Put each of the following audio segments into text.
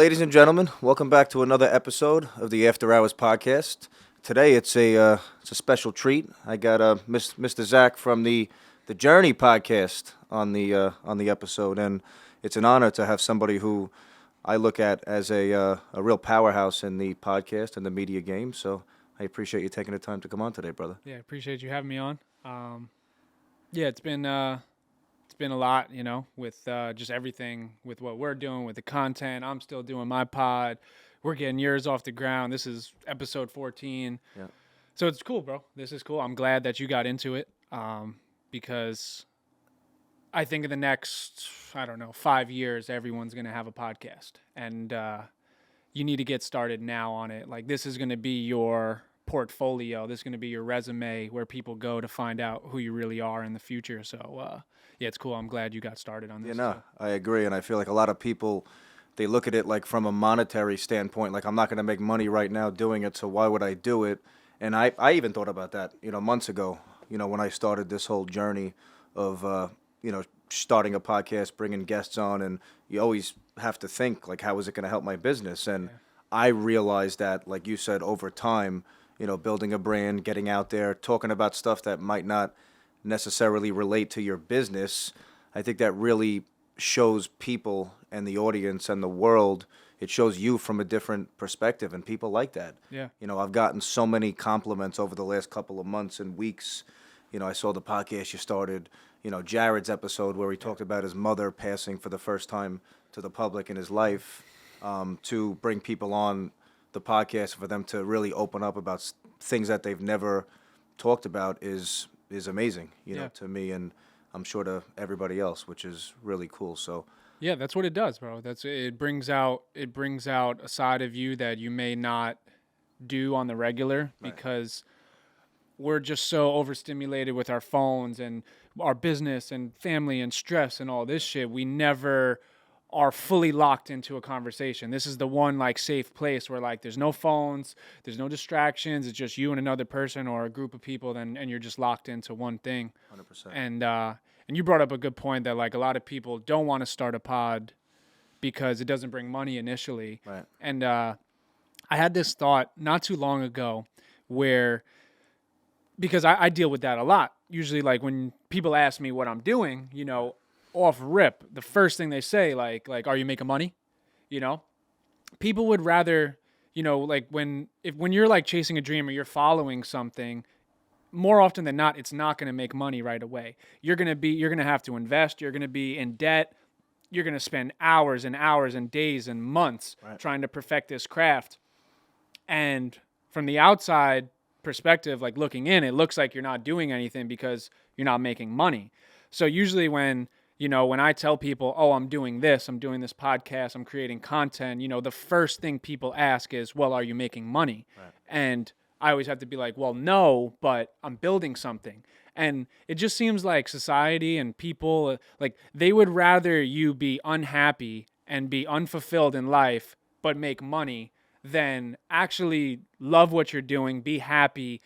ladies and gentlemen, welcome back to another episode of the After Hours podcast. Today it's a special treat. I got Mr. Zach from the Journey podcast on the episode, and it's an honor to have somebody who I look at as a real powerhouse in the podcast and the media game. So I appreciate you taking the time to come on today, brother. Yeah, appreciate you having me on. Yeah, it's been a lot, with just everything with what we're doing with the content. I'm still doing my pod. We're getting yours off the ground. This is episode 14. Yeah. So it's cool, bro. This is cool. I'm glad that you got into it because I think in the next, 5 years, everyone's going to have a podcast. And you need to get started now on it. Like, this is going to be your portfolio. This is going to be your resume where people go to find out who you really are in the future. So, yeah, it's cool. I'm glad you got started on this. I agree, and I feel like a lot of people, they look at it like from a monetary standpoint, like I'm not going to make money right now doing it, so why would I do it? And I even thought about that, months ago, when I started this whole journey of, starting a podcast, bringing guests on, and you always have to think, like, how is it going to help my business? And I realized that, like you said, over time, building a brand, getting out there, talking about stuff that might not necessarily relate to your business, I think that really shows people and the audience and the world, it shows you from a different perspective, and people like that. Yeah. I've gotten so many compliments over the last couple of months and weeks. I saw the podcast you started, Jared's episode where he talked about his mother passing for the first time to the public in his life, to bring people on the podcast for them to really open up about things that they've never talked about is amazing, to me, and I'm sure to everybody else, which is really cool. So yeah, that's what it does, bro. It brings out a side of you that you may not do on the regular, Right. because we're just so overstimulated with our phones and our business and family and stress and all this shit. We never are fully locked into a conversation. This is the one safe place where there's no phones, there's no distractions. It's just you and another person or a group of people, and you're just locked into one thing. 100%. And you brought up a good point that a lot of people don't want to start a pod because it doesn't bring money initially. Right. And I had this thought not too long ago where, because I deal with that a lot. Usually when people ask me what I'm doing, off rip, the first thing they say, are you making money? People would rather, when you're chasing a dream or you're following something, more often than not, it's not going to make money right away. You're going to have to invest. You're going to be in debt. You're going to spend hours and hours and days and months trying to perfect this craft. And from the outside perspective, looking in, it looks like you're not doing anything because you're not making money. So usually when I tell people, oh, I'm doing this podcast, I'm creating content, the first thing people ask is, well, are you making money? Right. And I always have to be like, well, no, but I'm building something. And it just seems like society and people, they would rather you be unhappy and be unfulfilled in life, but make money, than actually love what you're doing, be happy,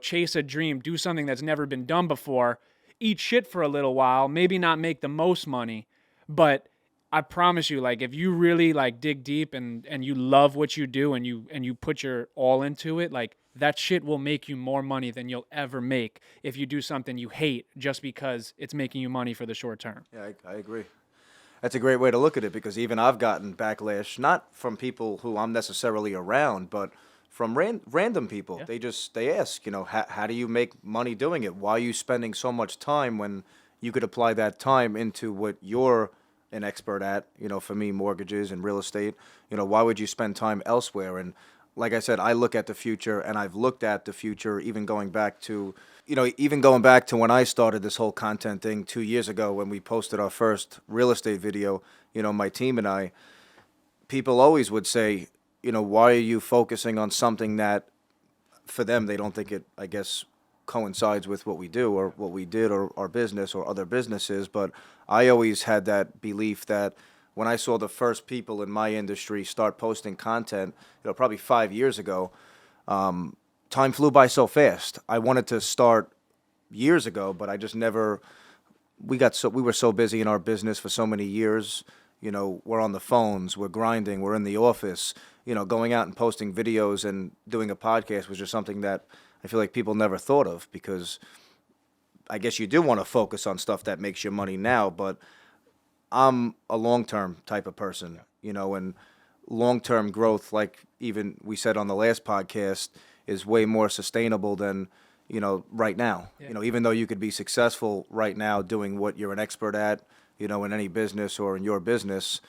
chase a dream, do something that's never been done before, eat shit for a little while, maybe not make the most money, but I promise you, if you really dig deep and you love what you do and you put your all into it, that shit will make you more money than you'll ever make if you do something you hate just because it's making you money for the short term. Yeah, I agree. That's a great way to look at it, because even I've gotten backlash, not from people who I'm necessarily around, but from random people. Yeah. They ask, how do you make money doing it? Why are you spending so much time when you could apply that time into what you're an expert at? For me, mortgages and real estate. Why would you spend time elsewhere? And like I said, I look at the future, and I've looked at the future even going back to when I started this whole content thing 2 years ago when we posted our first real estate video, my team and I, people always would say, why are you focusing on something that for them, they don't think it, I guess, coincides with what we do or what we did or our business or other businesses. But I always had that belief that when I saw the first people in my industry start posting content, probably 5 years ago, time flew by so fast. I wanted to start years ago, but I just never. We were so busy in our business for so many years, we're on the phones, we're grinding, we're in the office, going out and posting videos and doing a podcast was just something that I feel like people never thought of, because I guess you do want to focus on stuff that makes you money now, but I'm a long-term type of person, and long-term growth, like even we said on the last podcast, is way more sustainable than, right now. Yeah. Even though you could be successful right now doing what you're an expert at, in any business or in your business,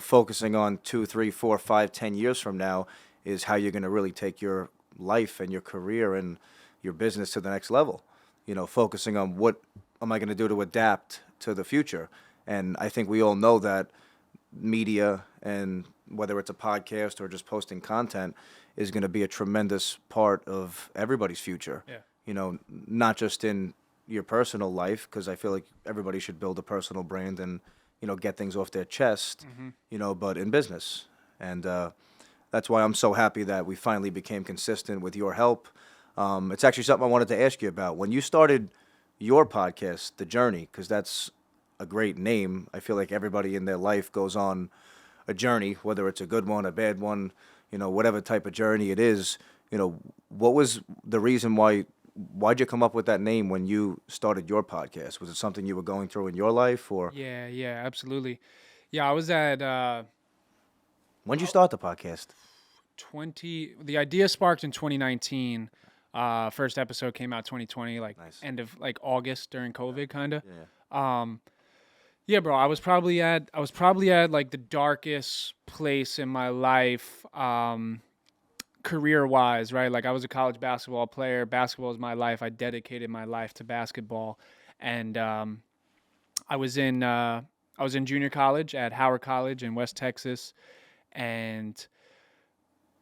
focusing on 2, 3, 4, 5, 10 years from now is how you're going to really take your life and your career and your business to the next level. Focusing on what am I going to do to adapt to the future. And I think we all know that media, and whether it's a podcast or just posting content, is going to be a tremendous part of everybody's future. Yeah. Not just in your personal life, because I feel like everybody should build a personal brand and, get things off their chest, but in business. And that's why I'm so happy that we finally became consistent with your help. It's actually something I wanted to ask you about. When you started your podcast, The Journey, because that's a great name. I feel like everybody in their life goes on a journey, whether it's a good one, a bad one, whatever type of journey it is. What was the reason why'd you come up with that name when you started your podcast? Was it something you were going through in your life, or Yeah, absolutely. Yeah, I was at when'd you start the podcast? the idea sparked in 2019. First episode came out 2020, like Nice. end of like August during COVID kind of. Yeah. Yeah, bro, I was probably at like the darkest place in my life, career wise, right? Like I was a college basketball player. Basketball was my life. I dedicated my life to basketball. And I was in junior college at Howard College in West Texas, and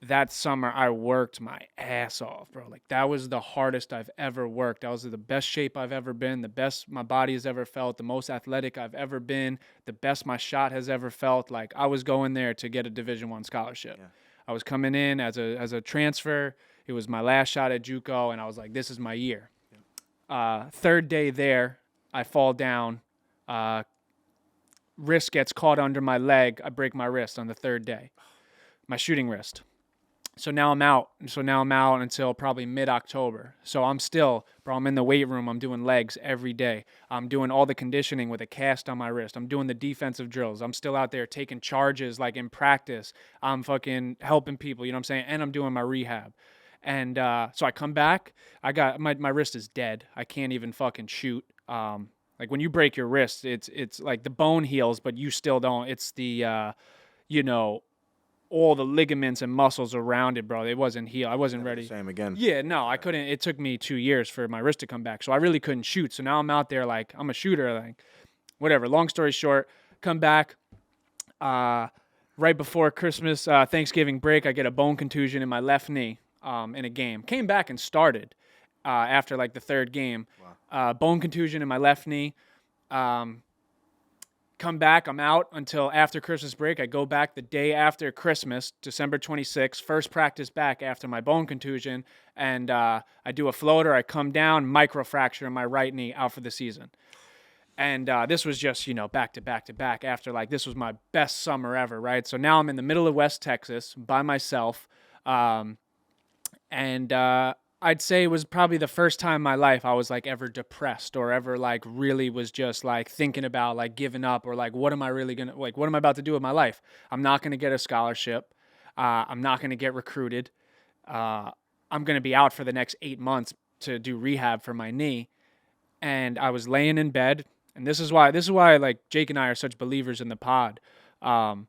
that summer I worked my ass off, bro. Like that was the hardest I've ever worked. I was in the best shape I've ever been, the best my body has ever felt, the most athletic I've ever been, the best my shot has ever felt. Like I was going there to get a Division I scholarship. Yeah. I was coming in as a transfer. It was my last shot at JUCO, and I was like, this is my year. Third day there, I fall down. Wrist gets caught under my leg. I break my wrist on the third day, my shooting wrist. So now I'm out. Until probably mid-October. So I'm in the weight room. I'm doing legs every day. I'm doing all the conditioning with a cast on my wrist. I'm doing the defensive drills. I'm still out there taking charges like in practice. I'm fucking helping people, you know what I'm saying? And I'm doing my rehab. And so I come back. I got my wrist is dead. I can't even fucking shoot. Like when you break your wrist, it's like the bone heals, but you still don't. It's the, all the ligaments and muscles around it, bro. It wasn't healed. I wasn't ready. Same again. Yeah, no, I couldn't. It took me 2 years for my wrist to come back. So I really couldn't shoot. So now I'm out there like I'm a shooter, like whatever. Long story short, come back right before Christmas, Thanksgiving break, I get a bone contusion in my left knee in a game. Came back and started after like the third game. Wow. Bone contusion in my left knee. Come back, I'm out until after Christmas break. I go back the day after Christmas, December 26th, first practice back after my bone contusion, and I do a floater. I come down, microfracture in my right knee, out for the season. And this was just, back to back to back after, like, this was my best summer ever, right? So now I'm in the middle of West Texas by myself, and I'd say it was probably the first time in my life I was like ever depressed or ever like really was just like thinking about like giving up or like what am I about to do with my life? I'm not going to get a scholarship. I'm not going to get recruited. I'm going to be out for the next 8 months to do rehab for my knee. And I was laying in bed, and this is why like Jake and I are such believers in the pod. I'm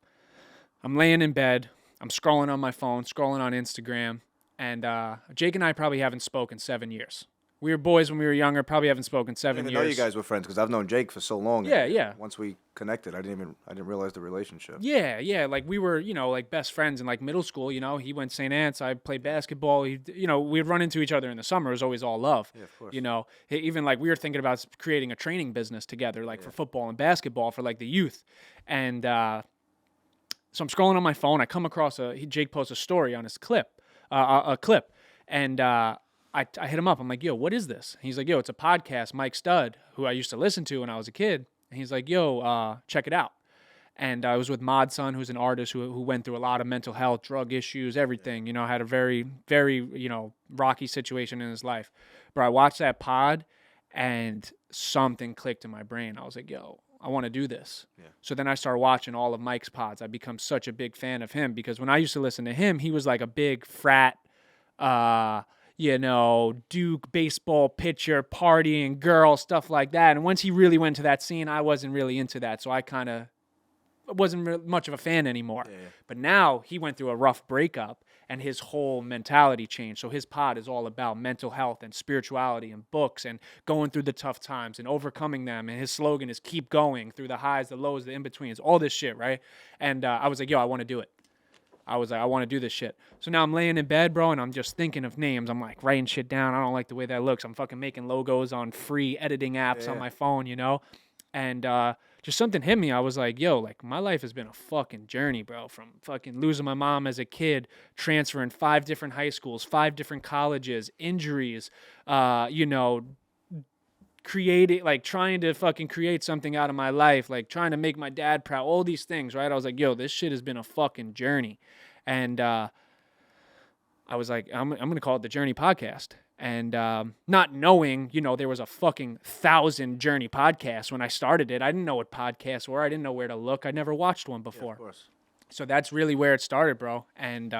laying in bed. I'm scrolling on my phone, scrolling on Instagram. And Jake and I probably haven't spoken 7 years. We were boys when we were younger, probably haven't spoken 7 years. I didn't even know you guys were friends because I've known Jake for so long. Yeah. Once we connected, I didn't realize the relationship. Yeah. Like we were, like best friends in like middle school. He went St. Anne's. I played basketball. We'd run into each other in the summer. It was always all love. Yeah, of course. Even like we were thinking about creating a training business together, like for football and basketball for like the youth. And so I'm scrolling on my phone. I come across Jake posts a story on his clip. And I hit him up. I'm like, yo, what is this? He's like, yo, it's a podcast. Mike Stud, who I used to listen to when I was a kid. And he's like, yo, check it out. And I was with Mod Son, who's an artist who went through a lot of mental health, drug issues, everything. You know, had a very, very, rocky situation in his life. But I watched that pod, and something clicked in my brain. I was like, yo, I want to do this. Yeah. So then I started watching all of Mike's pods. I become such a big fan of him because when I used to listen to him, he was like a big frat, Duke baseball pitcher, partying girl, stuff like that. And once he really went to that scene, I wasn't really into that. So I kind of wasn't much of a fan anymore. Yeah. But now he went through a rough breakup and his whole mentality changed. So his pod is all about mental health and spirituality and books and going through the tough times and overcoming them. And his slogan is keep going through the highs, the lows, the in-betweens, all this shit, right? And I was like, yo, I want to do it. I was like, I want to do this shit. So now I'm laying in bed, bro, and I'm just thinking of names. I'm like writing shit down. I don't like the way that looks. I'm fucking making logos on free editing apps on my phone, And just something hit me. I was like, yo, like my life has been a fucking journey, bro. From fucking losing my mom as a kid, transferring 5 different high schools, 5 different colleges, injuries, creating, like trying to fucking create something out of my life, like trying to make my dad proud, all these things, right? I was like, yo, this shit has been a fucking journey. And I was like, I'm going to call it the Journey Podcast. And not knowing, there was a fucking 1,000 Journey podcasts when I started it. I didn't know what podcasts were. I didn't know where to look. I never watched one before. Yeah, of course. So that's really where it started, bro. And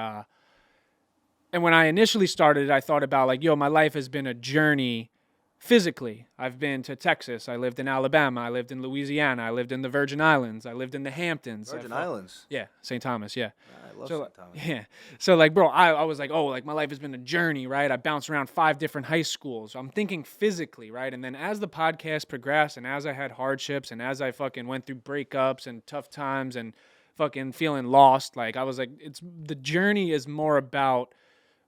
when I initially started it, I thought about like, yo, my life has been a journey physically. I've been to Texas. I lived in Alabama. I lived in Louisiana. I lived in the Virgin Islands. I lived in the Hamptons. Virgin Islands? Yeah, St. Thomas, yeah. I love St. Thomas. Yeah. So, like, bro, I was like, oh, like, my life has been a journey, right? I bounced around 5 different high schools. I'm thinking physically, right? And then as the podcast progressed and as I had hardships and as I fucking went through breakups and tough times and fucking feeling lost, like, I was like, the journey is more about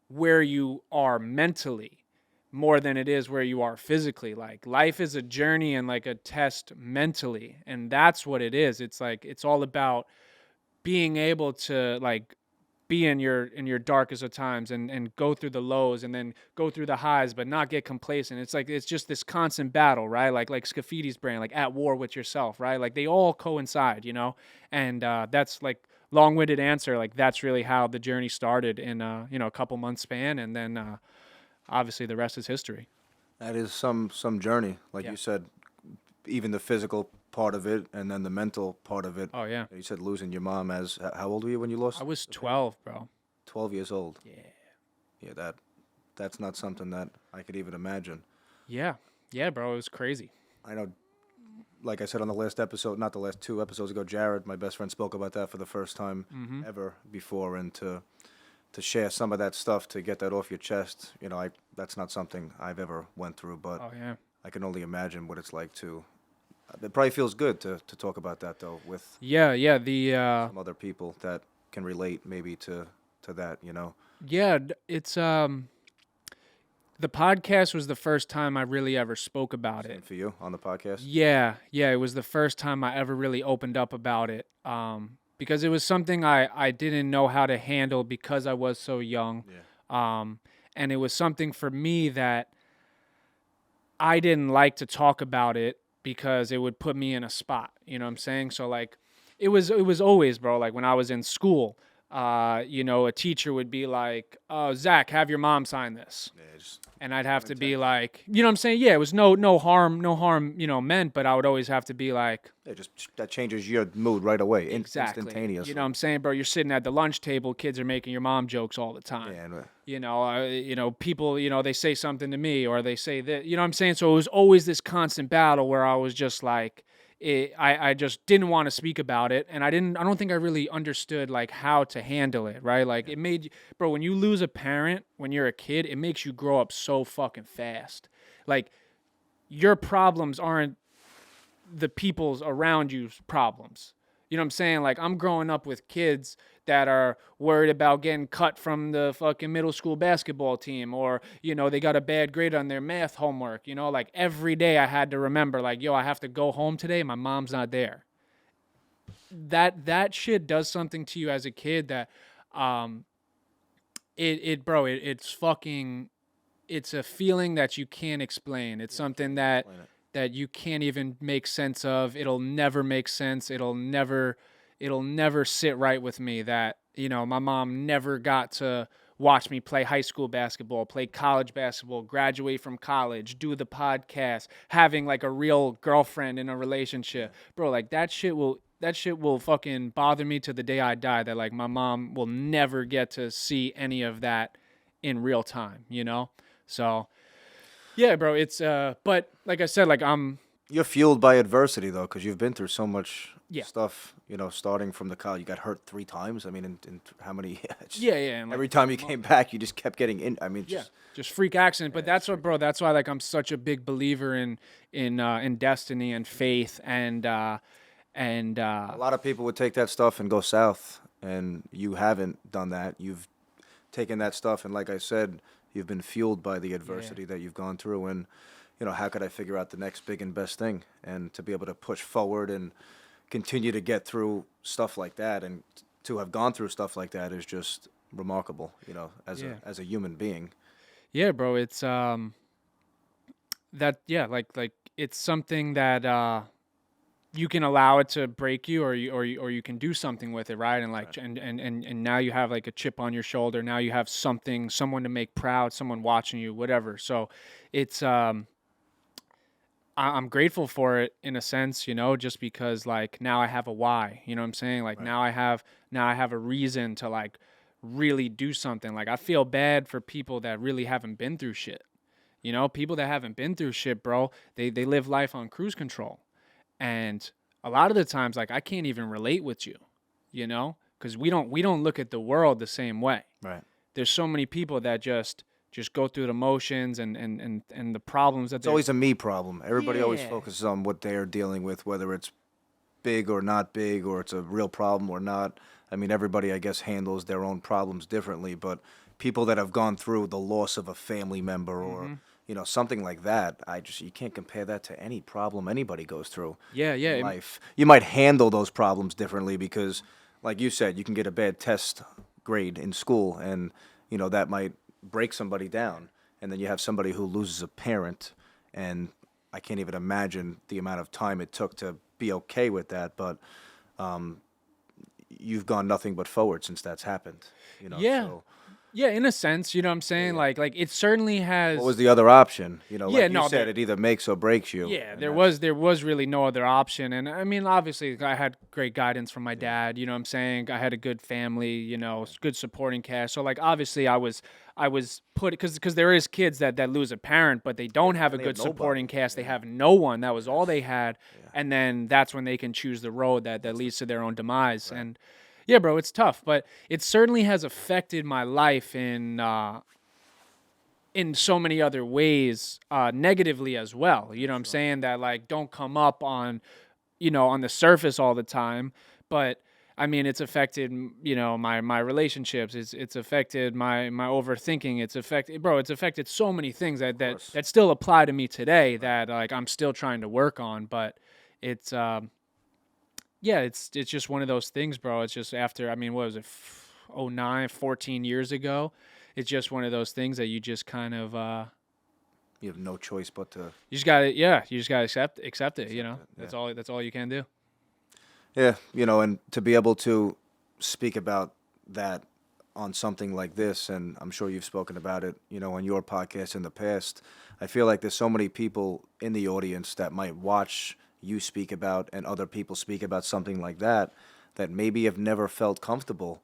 where you are mentally more than it is where you are physically. Like life is a journey and like a test mentally. And that's what it is. It's like, it's all about being able to like be in your darkest of times and go through the lows and then go through the highs, but not get complacent. It's like, it's just this constant battle, right? Like Scaffidi's brand, like at war with yourself, right? Like they all coincide, and that's like long-winded answer. Like that's really how the journey started in, a couple months span. And then, obviously, the rest is history. That is some journey, like you said, even the physical part of it and then the mental part of it. Oh, yeah. You said losing your mom how old were you when you lost? I was 12, bro. 12 years old. Yeah. Yeah, that's not something that I could even imagine. Yeah. Yeah, bro, it was crazy. I know, like I said on the last episode, not the last 2 episodes ago, Jared, my best friend, spoke about that for the first time ever before, and to share some of that stuff, to get that off your chest, that's not something I've ever went through, but I can only imagine what it's like to. It probably feels good to talk about that though with some other people that can relate maybe to that, Yeah, it's the podcast was the first time I really ever spoke about it. For you on the podcast? Yeah, it was the first time I ever really opened up about it. Because it was something I didn't know how to handle because I was so young. Yeah. And it was something for me that I didn't like to talk about it because it would put me in a spot. You know what I'm saying? So, like, it was always, bro, like when I was in school, a teacher would be like, oh, Zach, have your mom sign this. Yeah, and I'd have to be like, you know what I'm saying? Yeah, it was no harm, meant, but I would always have to be like. Yeah, just that changes your mood right away, exactly. Instantaneously. You know what I'm saying, bro? You're sitting at the lunch table, kids are making your mom jokes all the time. Yeah, people, they say something to me or they say that, you know what I'm saying? So it was always this constant battle where I was just like, I just didn't want to speak about it, and I don't think I really understood like how to handle it, right? Like it made, bro, when you lose a parent when you're a kid, it makes you grow up so fucking fast. Like your problems aren't the people's around you's problems. You know what I'm saying? Like I'm growing up with kids that are worried about getting cut from the fucking middle school basketball team, or, they got a bad grade on their math homework. Like every day I had to remember, like, yo, I have to go home today. My mom's not there. That shit does something to you as a kid that, it's a feeling that you can't explain. It's something that you can't even make sense of. It'll never make sense. it'll never sit right with me that, my mom never got to watch me play high school basketball, play college basketball, graduate from college, do the podcast, having like a real girlfriend in a relationship. Bro, like that shit will fucking bother me to the day I die, that like my mom will never get to see any of that in real time. So, yeah, bro, it's but like I said, like You're fueled by adversity though, because you've been through so much yeah. stuff. Starting from the college, you got hurt 3 times. I mean, in how many? Yeah, yeah, and like Every time you came back, you just kept getting in. I mean, yeah, just just freak accident. But that's what, bro. That's why, like, I'm such a big believer in destiny and faith and a lot of people would take that stuff and go south, and you haven't done that. You've taken that stuff, and like I said, you've been fueled by the adversity that you've gone through, and how could I figure out the next big and best thing, and to be able to push forward and continue to get through stuff like that, and to have gone through stuff like that is just remarkable, as yeah, a human being. yeah, bro. It's that yeah, like it's something that you can allow it to break you, or you can do something with it, right? And like and now you have like a chip on your shoulder. Now you have someone to make proud, someone watching you, whatever. So it's I'm grateful for it in a sense, just because like now I have a why, you know what I'm saying? Like Right. now I have a reason to like really do something. Like I feel bad for people that really haven't been through shit. People that haven't been through shit, bro, they live life on cruise control. And a lot of the times like I can't even relate with you, cuz we don't look at the world the same way. Right. There's so many people that just go through the motions and the problems that It's they're always a me problem. Everybody always yeah. focuses on what they're dealing with, whether it's big or not big, or it's a real problem or not. I mean, everybody, I guess, handles their own problems differently, but people that have gone through the loss of a family member or, hmm something like that, you can't compare that to any problem anybody goes through Yeah, yeah, in life. You might handle those problems differently because, like you said, you can get a bad test grade in school, and, that might break somebody down. And then you have somebody who loses a parent, and I can't even imagine the amount of time it took to be okay with that, but you've gone nothing but forward since that's happened. yeah, So yeah. In a sense, you know what I'm saying. yeah. Like it certainly What was has. the other option? Yeah, Like you no, said, it either makes or breaks you, yeah, and there that's was there was really no other option, and I mean, obviously, I had great guidance from my dad. You know what I'm saying. I had a good family. Good supporting cast. So like, obviously, I was put because there is kids that lose a parent, but they don't have a and they have good supporting nobody. cast. They Yeah. have no one. That was all Yes. they had, Yeah. and then that's when they can choose the road that leads to their own demise. Right. And yeah, bro, it's tough, but it certainly has affected my life in so many other ways, negatively as well. You know what I'm Sure. saying? That like don't come up on the surface all the time, but I mean it's affected my relationships. It's affected my overthinking. It's affected so many things that Of that course. that still apply to me today that like I'm still trying to work on. But it's yeah, it's just one of those things, bro. It's just after, I mean, what was it, 09, 14 years ago? It's just one of those things that you just kind of You have no choice but to you just gotta, yeah, you just gotta accept it. accept it. Yeah. That's all you can do. Yeah, and to be able to speak about that on something like this, and I'm sure you've spoken about it, on your podcast in the past. I feel like there's so many people in the audience that might watch you speak about and other people speak about something like that maybe have never felt comfortable,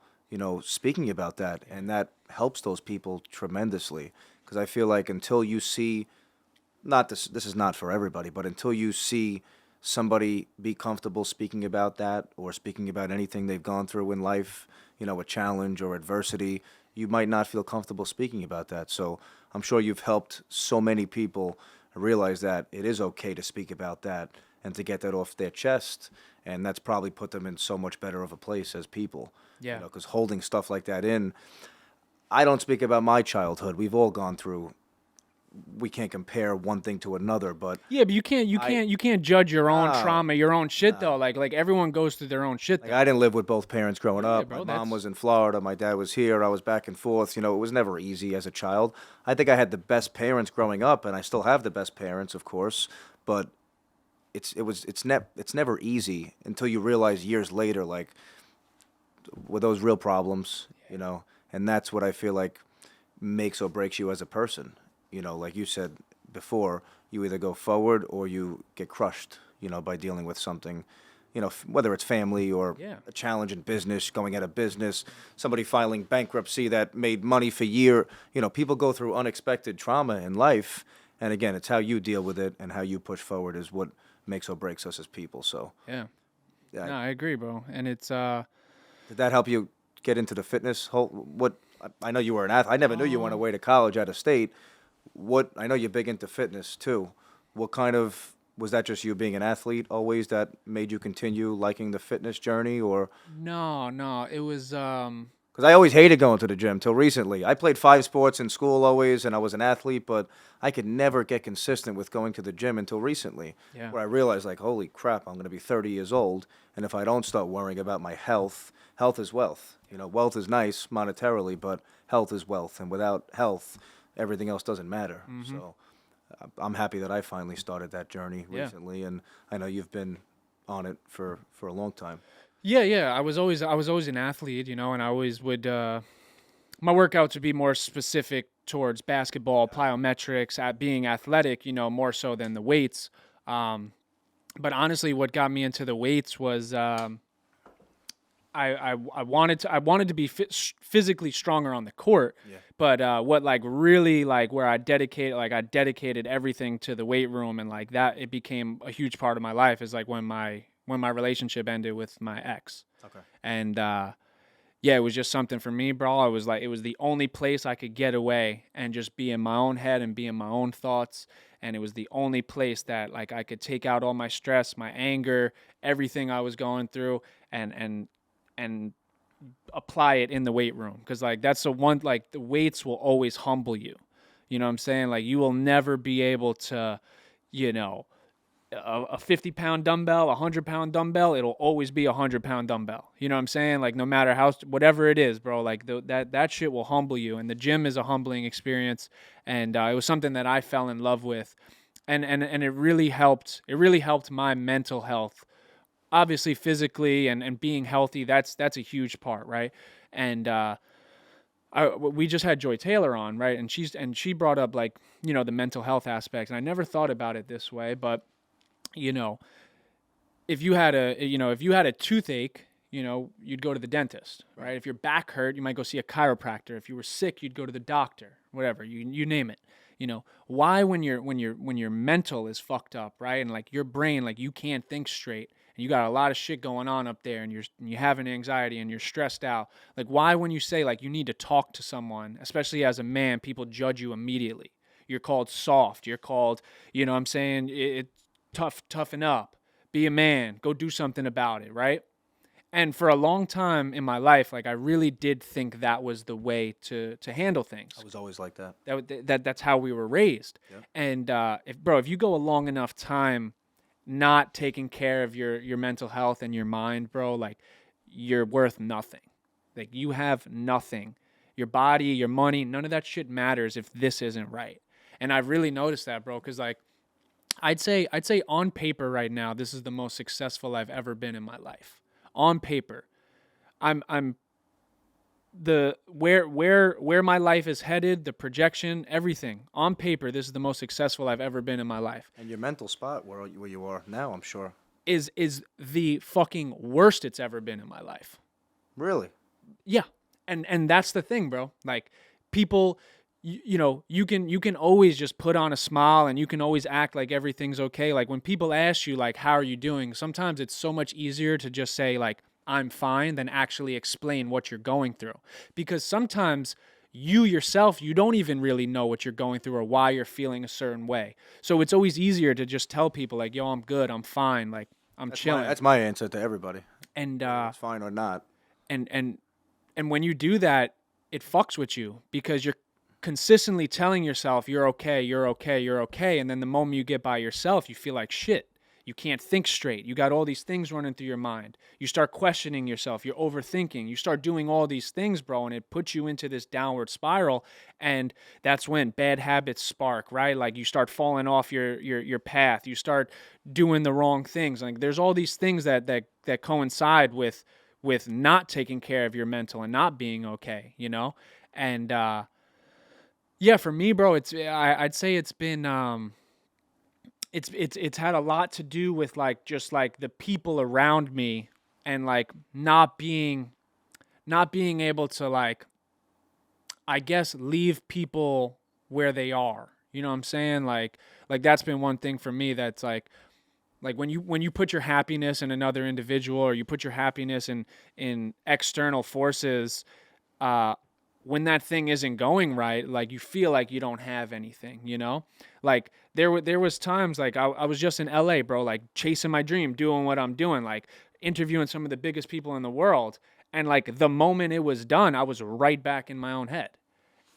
speaking about that, and that helps those people tremendously. Because I feel like until you see, not this is not for everybody, but until you see somebody be comfortable speaking about that or speaking about anything they've gone through in life, a challenge or adversity, you might not feel comfortable speaking about that. So I'm sure you've helped so many people realize that it is okay to speak about that and to get that off their chest. And that's probably put them in so much better of a place as people, Yeah. because holding stuff like that in, I don't speak about my childhood. We've all gone through, we can't compare one thing to another, but Yeah, but you I, can't you can't judge your own no, trauma, your own shit though. no. Like everyone goes through their own shit Like though. I didn't live with both parents growing Yeah, up. My bro, mom that's was in Florida, my dad was here. I was back and forth. It was never easy as a child. I think I had the best parents growing up, and I still have the best parents, of course. But it's never easy until you realize years later, like, with those real problems, and that's what I feel like makes or breaks you as a person. Like you said before, you either go forward or you get crushed, by dealing with something, whether it's family or Yeah. a challenge in business, going out of business, somebody filing bankruptcy that made money for year. People go through unexpected trauma in life, and again, it's how you deal with it and how you push forward is what makes or breaks us as people. So, Yeah. yeah, No, I agree, bro. And it's did that help you get into the fitness whole? I know you were an athlete. I never knew you went away to college out of state. What I know you're big into fitness too. What kind of was that? Just you being an athlete always that made you continue liking the fitness journey, or no, it was because I always hated going to the gym till recently. I played 5 sports in school always, and I was an athlete, but I could never get consistent with going to the gym until recently, Yeah. where I realized, like, holy crap, I'm going to be 30 years old, and if I don't start worrying about my health, health is wealth. Wealth is nice monetarily, but health is wealth, and without health, everything else doesn't matter. So I'm happy that I finally started that journey Yeah. recently, and I know you've been on it for a long time. Yeah. I was always an athlete, and I always would my workouts would be more specific towards basketball, plyometrics, at being athletic, more so than the weights. But honestly, what got me into the weights was I wanted to be physically stronger on the court. Yeah. But what like really like where I dedicated everything to the weight room, and like that it became a huge part of my life is like when my relationship ended with my ex. Okay. And yeah, it was just something for me, bro. I was like, it was the only place I could get away and just be in my own head and be in my own thoughts. And it was the only place that like I could take out all my stress, my anger, everything I was going through, and apply it in the weight room. Cause like that's the one, like the weights will always humble you. You know what I'm saying? Like you will never be able to, you know, a 50-pound dumbbell, a 100-pound dumbbell, it'll always be a 100-pound dumbbell. You know what I'm saying? Like no matter how, whatever it is, bro, like that shit will humble you. And the gym is a humbling experience. And it was something that I fell in love with. And it really helped. It really helped my mental health. Obviously physically and being healthy, that's a huge part, right? And we just had Joy Taylor on, right? And she brought up like, you know, the mental health aspect. And I never thought about it this way, but you know, if you had a toothache, you know, you'd go to the dentist, right? If your back hurt, you might go see a chiropractor. If you were sick, you'd go to the doctor, whatever, you name it. You know, why when your mental is fucked up, right? And like your brain, like you can't think straight and you got a lot of shit going on up there and you're having anxiety and you're stressed out. Like why when you say like you need to talk to someone, especially as a man, people judge you immediately. You're called soft. You're called, you know what I'm saying? Toughen up, be a man, go do something about it, right? And for a long time in my life, like I really did think that was the way to handle things. I was always like that. That's how we were raised. Yeah. And if you go a long enough time not taking care of your mental health and your mind, bro, like you're worth nothing. Like you have nothing. Your body, your money, none of that shit matters if this isn't right. And I've really noticed that, bro, because like I'd say on paper right now, this is the most successful I've ever been in my life. On paper, I'm the where my life is headed, the projection, everything. On paper, this is the most successful I've ever been in my life. And your mental spot where you are now, I'm sure. Is the fucking worst it's ever been in my life. Really? Yeah. And that's the thing, bro. Like people you know, you can always just put on a smile and you can always act like everything's okay. Like when people ask you like how are you doing, sometimes it's so much easier to just say like I'm fine than actually explain what you're going through. Because sometimes you yourself, you don't even really know what you're going through or why you're feeling a certain way. So it's always easier to just tell people like, yo, I'm good, I'm fine, like I'm chilling. That's my answer to everybody. And Whether it's fine or not. and when you do that, it fucks with you because you're consistently telling yourself you're okay, and then the moment you get by yourself, you feel like shit. You can't think straight. You got all these things running through your mind. You start questioning yourself. You're overthinking. You start doing all these things, bro, and it puts you into this downward spiral. And that's when bad habits spark, right? Like you start falling off your path. You start doing the wrong things. Like there's all these things that coincide with not taking care of your mental and not being okay, you know? And yeah, for me, bro, I'd say it's been it's had a lot to do with like just like the people around me and like not being able to like I guess leave people where they are. You know what I'm saying? Like that's been one thing for me that's like when you put your happiness in another individual or you put your happiness in external forces, uh when that thing isn't going right, like you feel like you don't have anything, you know? Like there was times like I was just in LA, bro, like chasing my dream, doing what I'm doing, like interviewing some of the biggest people in the world. And like the moment it was done, I was right back in my own head.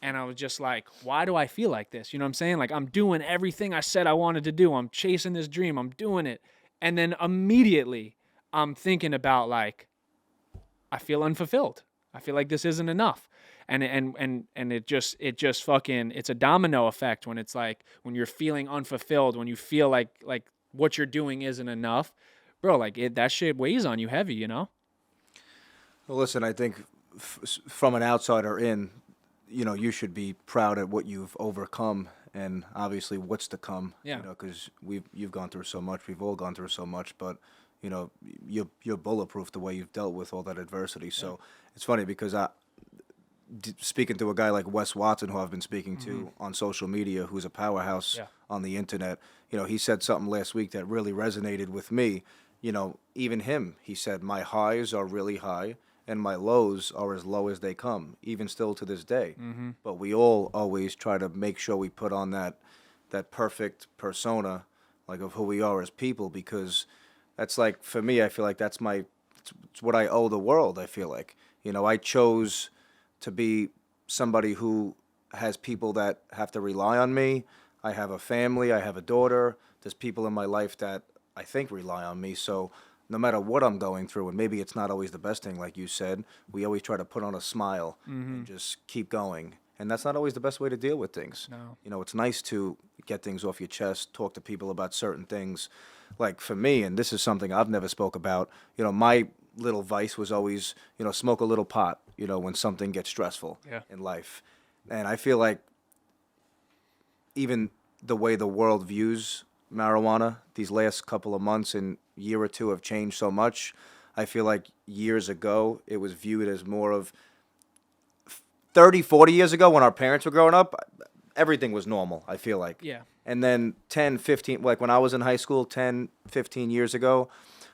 And I was just like, why do I feel like this? You know what I'm saying? Like I'm doing everything I said I wanted to do. I'm chasing this dream. I'm doing it. And then immediately I'm thinking about like I feel unfulfilled. I feel like this isn't enough. And it just fucking it's a domino effect when it's like when you're feeling unfulfilled, when you feel like what you're doing isn't enough, bro, like that shit weighs on you heavy, you know? Well, listen, I think from an outsider in, you should be proud at what you've overcome and obviously what's to come. Yeah. Because you've gone through so much, we've all gone through so much, but you know, you're bulletproof the way you've dealt with all that adversity. So it's funny because speaking to a guy like Wes Watson, who I've been speaking to on social media, who's a powerhouse Yeah. on the internet, he said something last week that really resonated with me. Even him, he said, my highs are really high and my lows are as low as they come, even still to this day. But we all always try to make sure we put on that perfect persona, like of who we are as people, because that's like, for me, I feel like it's what I owe the world. I feel like, I chose to be somebody who has people that have to rely on me. I have a family, I have a daughter. There's people in my life that I think rely on me. So no matter what I'm going through, and maybe it's not always the best thing, like you said, we always try to put on a smile and just keep going. And that's not always the best way to deal with things. No. It's nice to get things off your chest, talk to people about certain things. Like for me, and this is something I've never spoke about, my little vice was always, smoke a little pot, when something gets stressful Yeah. in life. And I feel like even the way the world views marijuana these last couple of months and year or two have changed so much. I feel like years ago, it was viewed as more of 30, 40 years ago when our parents were growing up, everything was normal, I feel like. Yeah. And then 10, 15, like when I was in high school, 10, 15 years ago,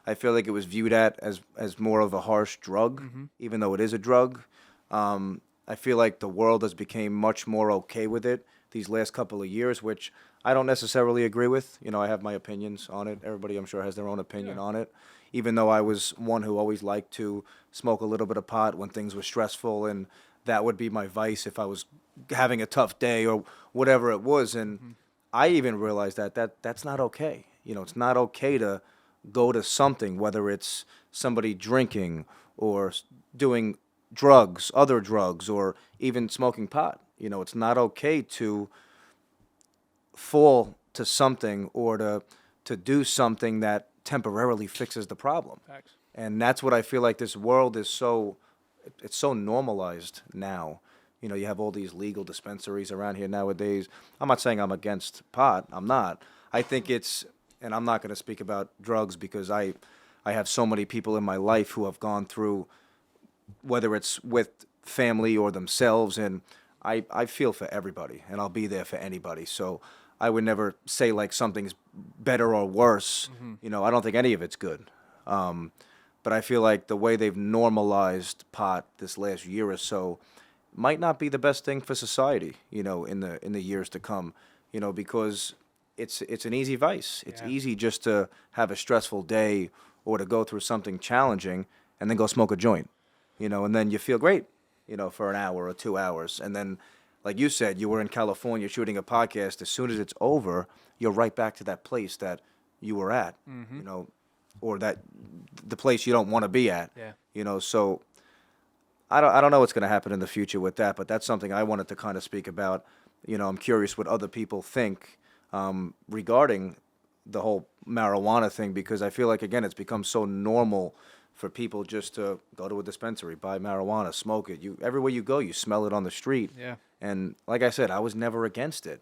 I feel like it was viewed as more of a harsh drug, even though it is a drug. I feel like the world has become much more okay with it these last couple of years, which I don't necessarily agree with. I have my opinions on it. Everybody, I'm sure, has their own opinion on it. Even though I was one who always liked to smoke a little bit of pot when things were stressful, and that would be my vice if I was having a tough day or whatever it was. And I even realized that's not okay. It's not okay to go to something, whether it's somebody drinking or doing drugs, other drugs, or even smoking pot. It's not okay to fall to something or to do something that temporarily fixes the problem. Facts. And that's what I feel like this world is it's so normalized now. You have all these legal dispensaries around here nowadays. I'm not saying I'm against pot. I'm not. I think and I'm not going to speak about drugs because I have so many people in my life who have gone through, whether it's with family or themselves, and I feel for everybody, and I'll be there for anybody. So I would never say like something's better or worse. I don't think any of it's good. But I feel like the way they've normalized pot this last year or so might not be the best thing for society, in the years to come, because it's an easy vice. It's easy just to have a stressful day or to go through something challenging and then go smoke a joint, and then you feel great, for an hour or 2 hours. And then, like you said, you were in California shooting a podcast. As soon as it's over, you're right back to that place that you were at, Mm-hmm. you know, or that the place you don't want to be at, Yeah. you know. So I don't know what's going to happen in the future with that, but that's something I wanted to kind of speak about. You know, I'm curious what other people think regarding the whole marijuana thing, because I feel like, again, it's become so normal for people just to go to a dispensary, buy marijuana, smoke it. You everywhere you go, you smell it on the street. Yeah. And like I said, I was never against it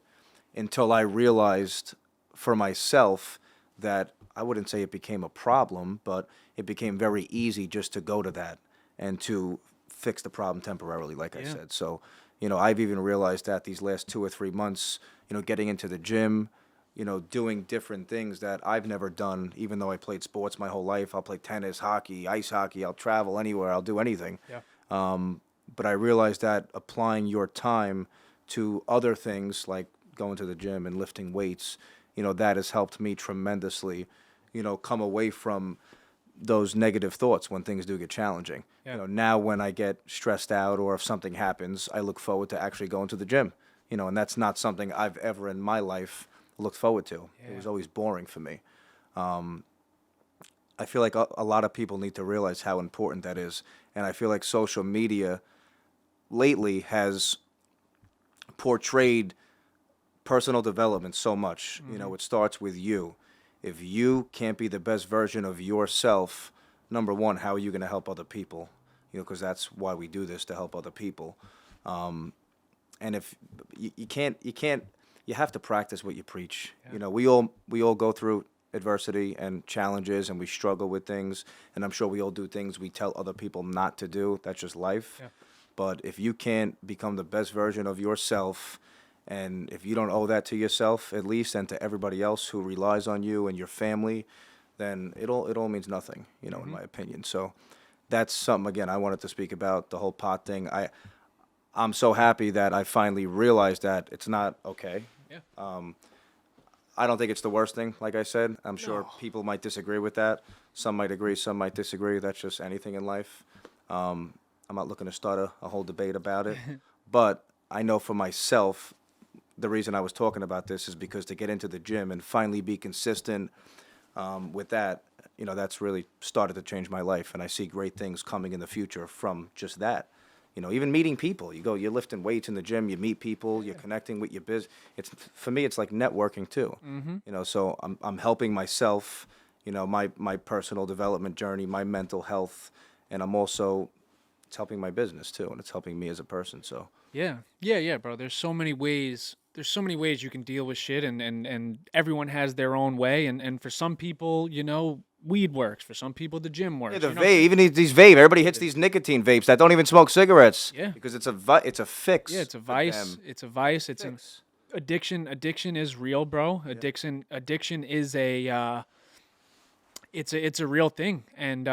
until I realized for myself that I wouldn't say it became a problem, but it became very easy just to go to that and to fix the problem temporarily, like I Yeah. said. So, you know, I've even realized that these last 2 or 3 months, you know, getting into the gym, you know, doing different things that I've never done, even though I played sports my whole life. I'll play tennis, hockey, ice hockey, I'll travel anywhere, I'll do anything. Yeah. But I realized that applying your time to other things like going to the gym and lifting weights, you know, that has helped me tremendously, you know, come away from those negative thoughts when things do get challenging. Yeah. You know, now when I get stressed out or if something happens, I look forward to actually going to the gym. You know, and that's not something I've ever in my life looked forward to. It Yeah. was always boring for me. I feel like a lot of people need to realize how important that is. And I feel like social media lately has portrayed personal development so much. You know, it starts with you. If you can't be the best version of yourself, number one, how are you going to help other people? You know, because that's why we do this, to help other people. And if you have to practice what you preach. Yeah. You know, we all go through adversity and challenges, and we struggle with things. And I'm sure we all do things we tell other people not to do. That's just life. Yeah. But if you can't become the best version of yourself, and if you don't owe that to yourself at least, and to everybody else who relies on you and your family, then it all means nothing, you know, in my opinion. So that's something, again, I wanted to speak about, the whole pot thing. I'm so happy that I finally realized that it's not okay. Yeah. I don't think it's the worst thing, like I said. I'm sure No. people might disagree with that. Some might agree, some might disagree. That's just anything in life. I'm not looking to start a whole debate about it. But I know for myself, the reason I was talking about this is because to get into the gym and finally be consistent with that, you know, that's really started to change my life. And I see great things coming in the future from just that. You know, even meeting people. You're lifting weights in the gym, you meet people, you're connecting with your biz. It's, for me, it's like networking too. You know, so I'm helping myself, you know, my personal development journey, my mental health, and I'm also, it's helping my business too, and it's helping me as a person. So Yeah. Yeah, yeah, bro. There's so many ways. There's so many ways you can deal with shit, and everyone has their own way. And for some people, you know, weed works. For some people, the gym works. yeah, the you know? vape, even these vape, everybody hits these nicotine vapes that don't even smoke cigarettes. Yeah. Because it's a fix. Yeah, it's a for vice. them. It's a vice. It's an Fix. addiction. Addiction is real, bro. Addiction is a it's a real thing. And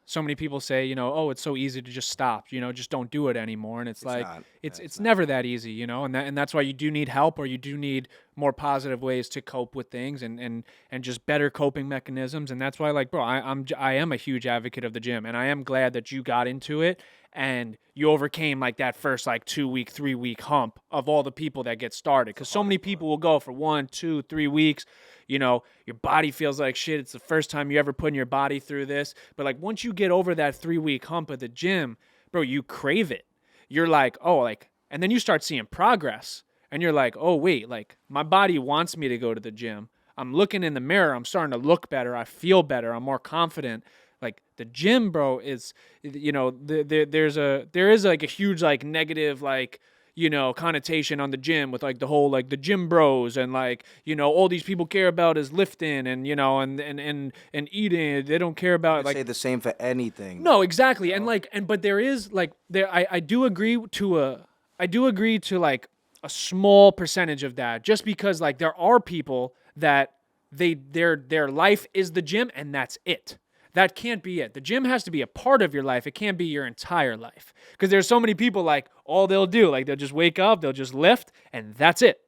so many people say, you know, oh, it's so easy to just stop, you know, just don't do it anymore. And it's like not. it's never that easy, you know, and that's why you do need help, or you do need more positive ways to cope with things, and just better coping mechanisms. And that's why, like, bro, I am a huge advocate of the gym, and I am glad that you got into it and you overcame like that first like 2 week, 3 week hump of all the people that get started. Because so many people will go for 1, 2, 3 weeks. You know, your body feels like shit. It's the first time you ever put your body through this. But like once you get over that 3 week hump at the gym, bro, you crave it. You're like, oh, like, and then you start seeing progress. And you're like, oh, wait, like my body wants me to go to the gym. I'm looking in the mirror. I'm starting to look better. I feel better. I'm more confident. Like the gym, bro, is, you know, there is like a huge like negative like, you know, connotation on the gym with like the whole like the gym bros, and like, you know, all these people care about is lifting and, you know, and eating. They don't care about I like, say the same for anything. no, exactly. And like, but there is like I do agree to like a small percentage of that, just because like there are people that their life is the gym and that's it. That can't be it. The gym has to be a part of your life. It can't be your entire life. Because there's so many people like all they'll do, like they'll just wake up, they'll just lift, and that's it.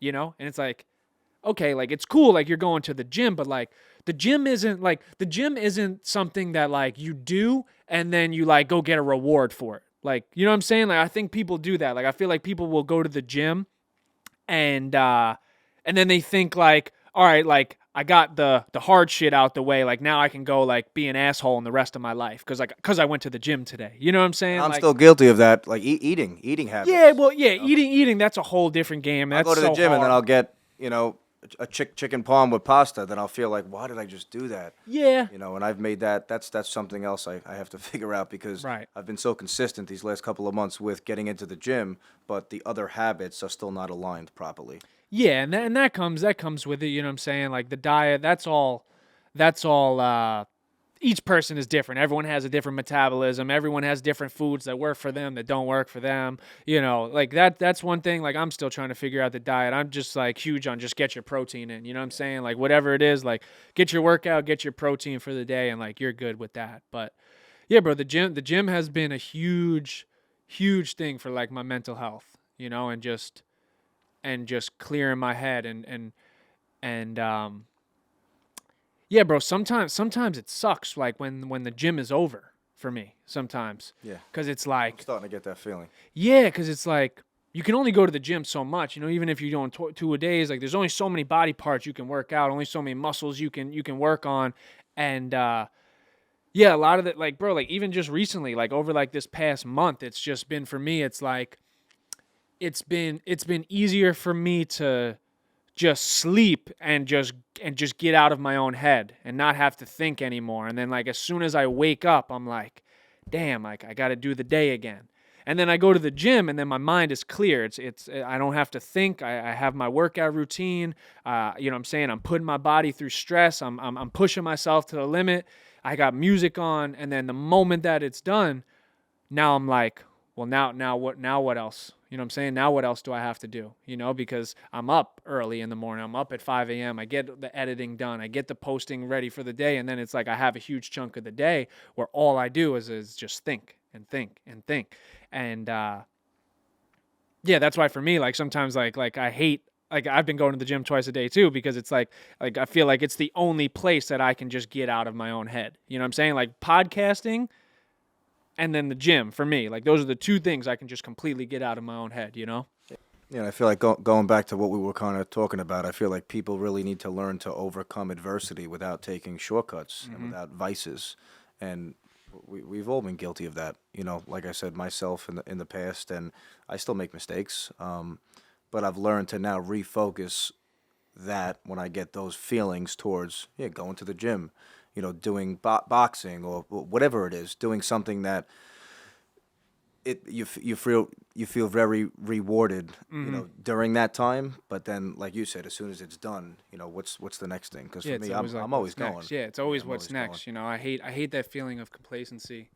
You know? And it's like, okay, like it's cool, like you're going to the gym, but like the gym isn't something that like you do and then you like go get a reward for it. Like, you know what I'm saying? Like I think people do that. Like I feel like people will go to the gym and then they think like, all right, like I got the hard shit out the way. Like now I can go like be an asshole in the rest of my life because I went to the gym today. You know what I'm saying? And I'm Like, still guilty of that, like eating habits. yeah, well, yeah, you know? eating that's a whole different game. I'll That's go to the so gym and then hard. I'll get, a chicken parm with pasta. Then I'll feel like, why did I just do that? Yeah, And I've made that. That's something else I have to figure out because right. I've been so consistent these last couple of months with getting into the gym, but the other habits are still not aligned properly. Yeah, and that comes with it, you know what I'm saying? Like the diet, that's all each person is different. Everyone has a different metabolism. Everyone has different foods that work for them that don't work for them. Like that's one thing like I'm still trying to figure out the diet. I'm just like huge on just get your protein in, you know what I'm saying? Like whatever it is, like get your workout, get your protein for the day and like you're good with that. But yeah, bro, the gym has been a huge thing for like my mental health, and just clearing my head and yeah, bro, sometimes it sucks like when the gym is over for me sometimes Yeah, cuz it's I'm like starting to get that feeling. yeah, cuz it's like you can only go to the gym so much, even if you're doing two a days, like there's only so many body parts you can work out, only so many muscles you can work on and yeah, a lot of it like bro, like even just recently like over like this past month it's just been for me it's like it's been easier for me to just sleep and just get out of my own head and not have to think anymore. And then like as soon as I wake up, I'm like, damn, like I got to do the day again. And then I go to the gym and then my mind is clear. It's I don't have to think. I have my workout routine. You know what I'm saying? I'm putting my body through stress. I'm pushing myself to the limit. I got music on and then the moment that it's done, now I'm like, well, now what else? You know what I'm saying? Now what else do I have to do? Because I'm up early in the morning. I'm up at 5 a.m. I get the editing done. I get the posting ready for the day. And then it's like I have a huge chunk of the day where all I do is just think and think and think. And yeah, that's why for me, like sometimes like I hate like I've been going to the gym twice a day too because it's like I feel like it's the only place that I can just get out of my own head. You know what I'm saying? Like podcasting and then the gym for me. Like those are the two things I can just completely get out of my own head. I feel like going back to what we were kind of talking about, I feel like people really need to learn to overcome adversity without taking shortcuts and without vices. And we've all been guilty of that. Like I said, myself in the past, and I still make mistakes. But I've learned to now refocus that when I get those feelings towards going to the gym, doing boxing or whatever it is, doing something that you feel very rewarded, during that time. But then, like you said, as soon as it's done, what's the next thing? Because Yeah, for it's me, always like I'm always what's next. going. Yeah, it's Yeah, always I'm what's always going. next. I hate that feeling of complacency.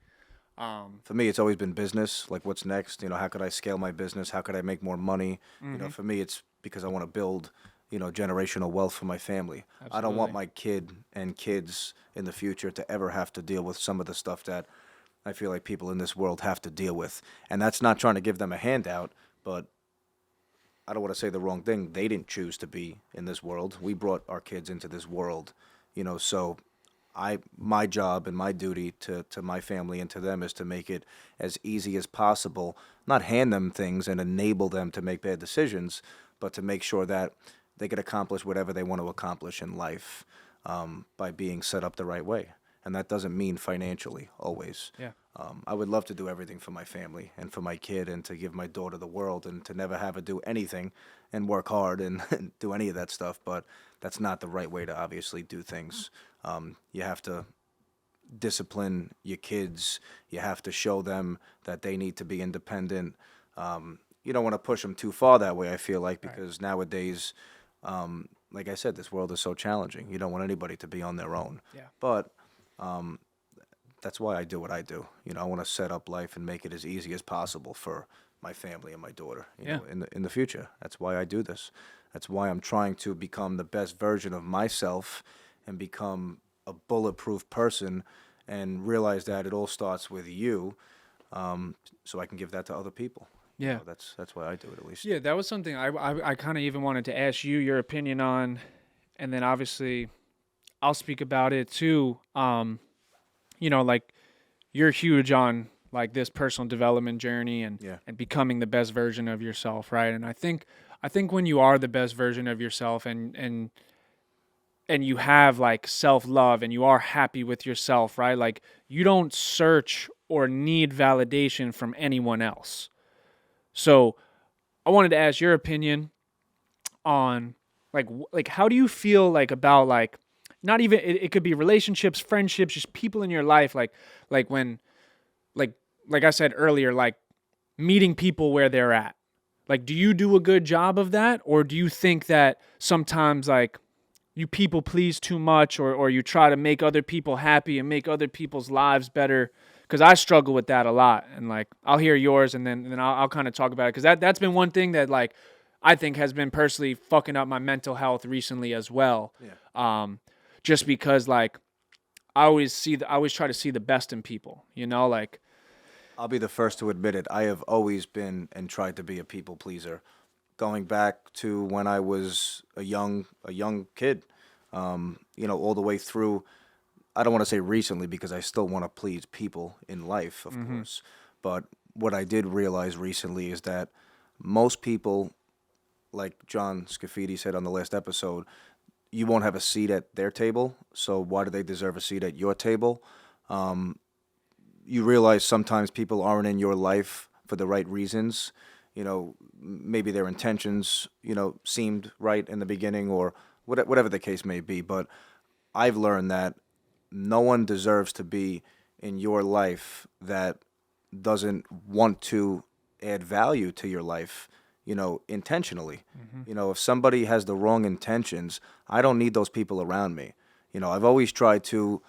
For me, it's always been business. Like, what's next? How could I scale my business? How could I make more money? For me, it's because I want to build, generational wealth for my family. I don't want Absolutely. my kid and kids in the future to ever have to deal with some of the stuff that I feel like people in this world have to deal with. And that's not trying to give them a handout, but I don't want to say the wrong thing. They didn't choose to be in this world. We brought our kids into this world, so my job and my duty to my family and to them is to make it as easy as possible, not hand them things and enable them to make bad decisions, but to make sure that they can accomplish whatever they want to accomplish in life, by being set up the right way. And that doesn't mean financially always. Yeah. I would love to do everything for my family and for my kid and to give my daughter the world and to never have her do anything and work hard and, and do any of that stuff. But that's not the right way to obviously do things. You have to discipline your kids. You have to show them that they need to be independent. You don't want to push them too far that way, I feel like, Right. because nowadays, like I said, this world is so challenging. You don't want anybody to be on their own. Yeah. But that's why I do what I do. I want to set up life and make it as easy as possible for my family and my daughter. Yeah. In the future. That's why I do this. That's why I'm trying to become the best version of myself and become a bulletproof person and realize that it all starts with you, so I can give that to other people. Yeah. That's why I do it, at least. Yeah, that was something I kind of even wanted to ask you your opinion on, and then obviously I'll speak about it too. Like you're huge on like this personal development journey and Yeah. and becoming the best version of yourself, right? And I think when you are the best version of yourself and and you have like self-love and you are happy with yourself, right? Like you don't search or need validation from anyone else. So I wanted to ask your opinion on like how do you feel like about like not even it could be relationships, friendships, just people in your life like when like like I said earlier, like meeting people where they're at. Like, do you do a good job of that, or do you think that sometimes like you people please too much, or you try to make other people happy and make other people's lives better? Because I struggle with that a lot, and like I'll hear yours, and then I'll kind of talk about it because that's been one thing that like I think has been personally fucking up my mental health recently as well. Yeah. Just because like I always try to see the best in people, you know, like I'll be the first to admit it. I have always been and tried to be a people pleaser, going back to when I was a young kid. All the way through. I don't want to say recently because I still want to please people in life, of course. But what I did realize recently is that most people, like John Scafidi said on the last episode, you won't have a seat at their table. So why do they deserve a seat at your table? You realize sometimes people aren't in your life for the right reasons. Maybe their intentions, seemed right in the beginning or whatever the case may be. But I've learned that no one deserves to be in your life that doesn't want to add value to your life, intentionally. If somebody has the wrong intentions, I don't need those people around me. I've always tried to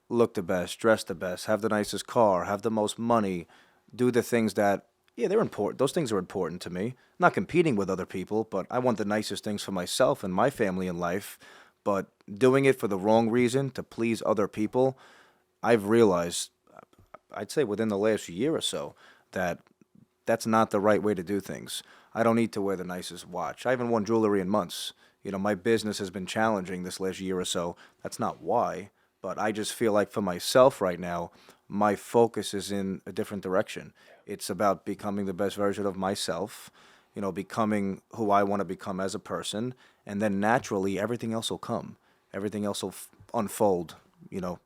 look the best, dress the best, have the nicest car, have the most money, do the things that, yeah, they're important. Those things are important to me. Not competing with other people, but I want the nicest things for myself and my family in life. But doing it for the wrong reason to please other people, I've realized, I'd say within the last year or so, that that's not the right way to do things. I don't need to wear the nicest watch. I haven't worn jewelry in months. My business has been challenging this last year or so. That's not why, but I just feel like for myself right now, my focus is in a different direction. It's about becoming the best version of myself, becoming who I want to become as a person, and then naturally everything else will come. Everything else will unfold, you know,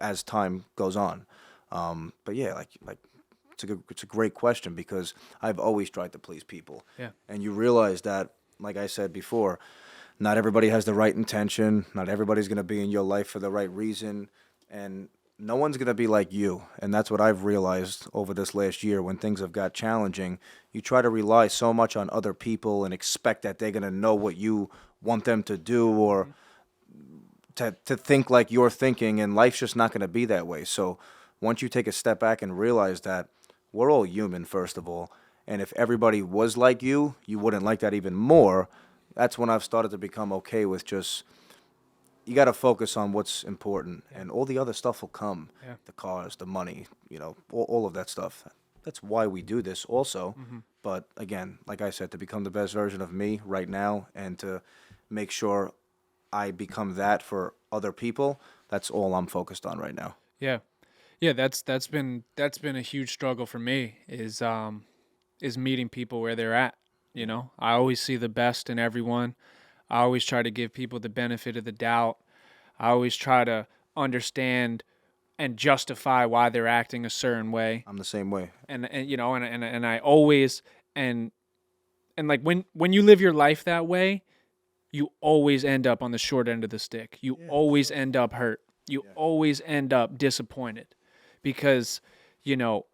as time goes on. But yeah, like it's a great question because I've always tried to please people. yeah. And you realize that, like I said before, not everybody has the right intention. Not everybody's going to be in your life for the right reason. And no one's going to be like you. And that's what I've realized over this last year when things have got challenging. You try to rely so much on other people and expect that they're going to know what you want them to do or to think like you're thinking, and life's just not going to be that way. So once you take a step back and realize that we're all human, first of all, and if everybody was like you wouldn't like that even more. That's when I've started to become okay with just, you got to focus on what's important, and all the other stuff will come. Yeah. The cars, the money, all of that stuff. That's why we do this also. But again, like I said, to become the best version of me right now and to make sure I become that for other people, that's all I'm focused on right now. Yeah. Yeah, that's been a huge struggle for me is meeting people where they're at, you know. I always see the best in everyone. I always try to give people the benefit of the doubt. I always try to understand and justify why they're acting a certain way. I'm the same way. And you know, and I always and and like when you live your life that way, you always end up on the short end of the stick. You always end up hurt. You always end up disappointed because, you know,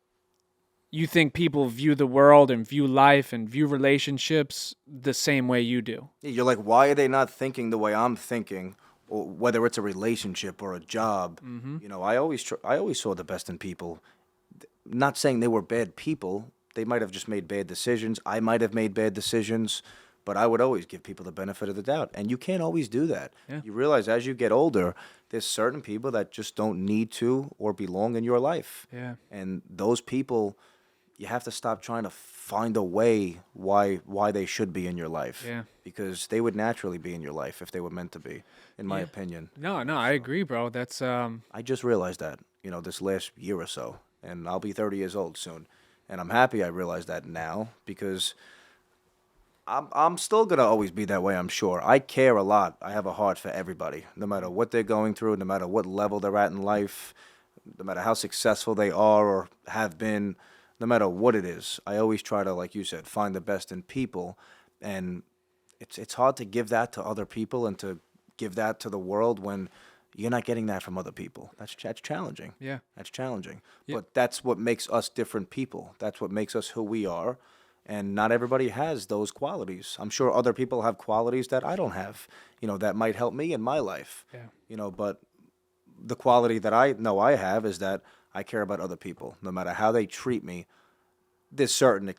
you think people view the world and view life and view relationships the same way you do. You're like, why are they not thinking the way I'm thinking? Or whether it's a relationship or a job, I always saw the best in people. Not saying they were bad people. They might have just made bad decisions. I might have made bad decisions, but I would always give people the benefit of the doubt. And you can't always do that. Yeah. You realize as you get older, there's certain people that just don't need to or belong in your life. Yeah. And those people, you have to stop trying to find a way why they should be in your life. Yeah. Because they would naturally be in your life if they were meant to be, in my opinion. No, I agree, bro. That's I just realized that, this last year or so, and I'll be 30 years old soon. And I'm happy I realized that now because I'm still gonna always be that way. I'm sure. I care a lot. I have a heart for everybody, no matter what they're going through, no matter what level they're at in life, no matter how successful they are or have been, no matter what it is. I always try to, like you said, find the best in people, and it's hard to give that to other people and to give that to the world when you're not getting that from other people. That's challenging. Yeah. That's challenging. Yeah. But that's what makes us different people. That's what makes us who we are. And not everybody has those qualities. I'm sure other people have qualities that I don't have, that might help me in my life. Yeah. But the quality that I know I have is that I care about other people. No matter how they treat me, there's certain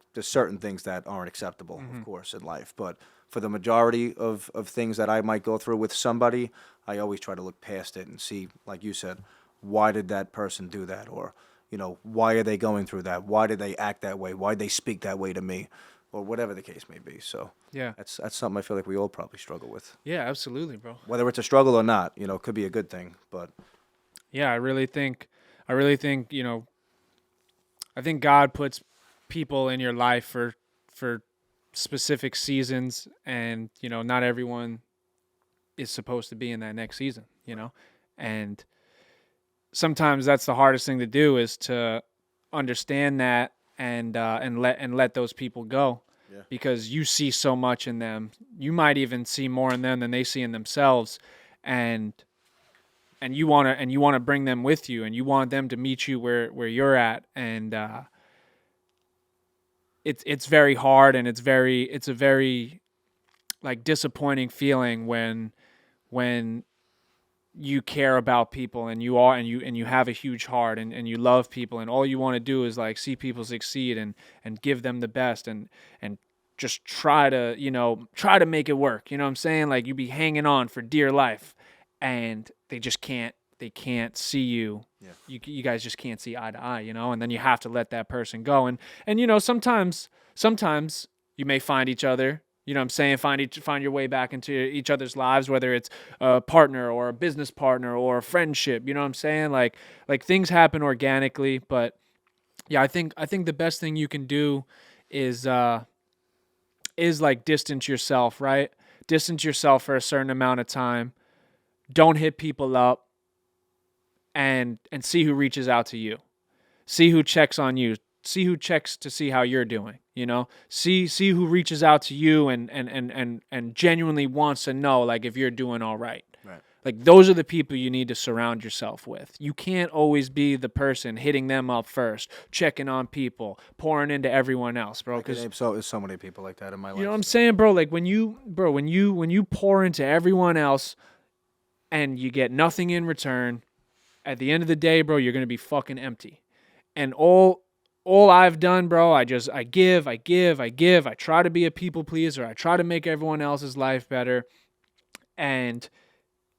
things that aren't acceptable, of course, in life. But for the majority of things that I might go through with somebody, I always try to look past it and see, like you said, why did that person do that? Or, why are they going through that? Why did they act that way? Why did they speak that way to me? Or whatever the case may be. So Yeah. that's something I feel like we all probably struggle with. Yeah, absolutely, bro. Whether it's a struggle or not, it could be a good thing. But Yeah, I really think, I think God puts people in your life for specific seasons, and not everyone is supposed to be in that next season, and sometimes that's the hardest thing to do, is to understand that, and let those people go. Yeah. Because you see so much in them. You might even see more in them than they see in themselves, and you want to bring them with you, and you want them to meet you where you're at, and it's very hard, and it's a very like disappointing feeling when you care about people, and you have a huge heart, and you love people, and all you want to do is like see people succeed, and give them the best, and just try to make it work. You know what I'm saying? Like, you be hanging on for dear life, and they can't see you. Yeah. You guys just can't see eye to eye, and then you have to let that person go. And sometimes you may find each other, you know what I'm saying, find your way back into each other's lives, whether it's a partner or a business partner or a friendship, you know what I'm saying? Like things happen organically. But yeah, I think the best thing you can do is like distance yourself, right? Distance yourself for a certain amount of time. Don't hit people up, and see who reaches out to you. See who checks on you. See who checks to see how you're doing, See who reaches out to you and genuinely wants to know, like, if you're doing all right. Right. Like, those are the people you need to surround yourself with. You can't always be the person hitting them up first, checking on people, pouring into everyone else, bro. Because there's so many people like that in my life. you know what I'm saying, bro? Like, when you pour into everyone else and you get nothing in return, at the end of the day, bro, you're gonna be fucking empty. And all I've done, bro, I give. I try to be a people pleaser. I try to make everyone else's life better. And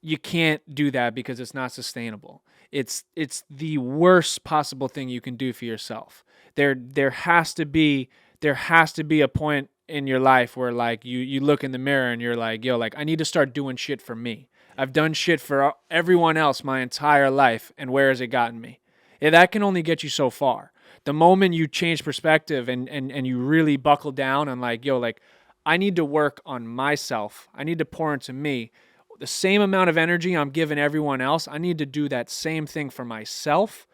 you can't do that because it's not sustainable. It's the worst possible thing you can do for yourself. There has to be a point in your life where, like, you look in the mirror and you're like, yo, like, I need to start doing shit for me. I've done shit for everyone else my entire life, and where has it gotten me? Yeah, that can only get you so far. The moment you change perspective and you really buckle down and, like, yo, like, I need to work on myself. I need to pour into me. The same amount of energy I'm giving everyone else, I need to do that same thing for myself.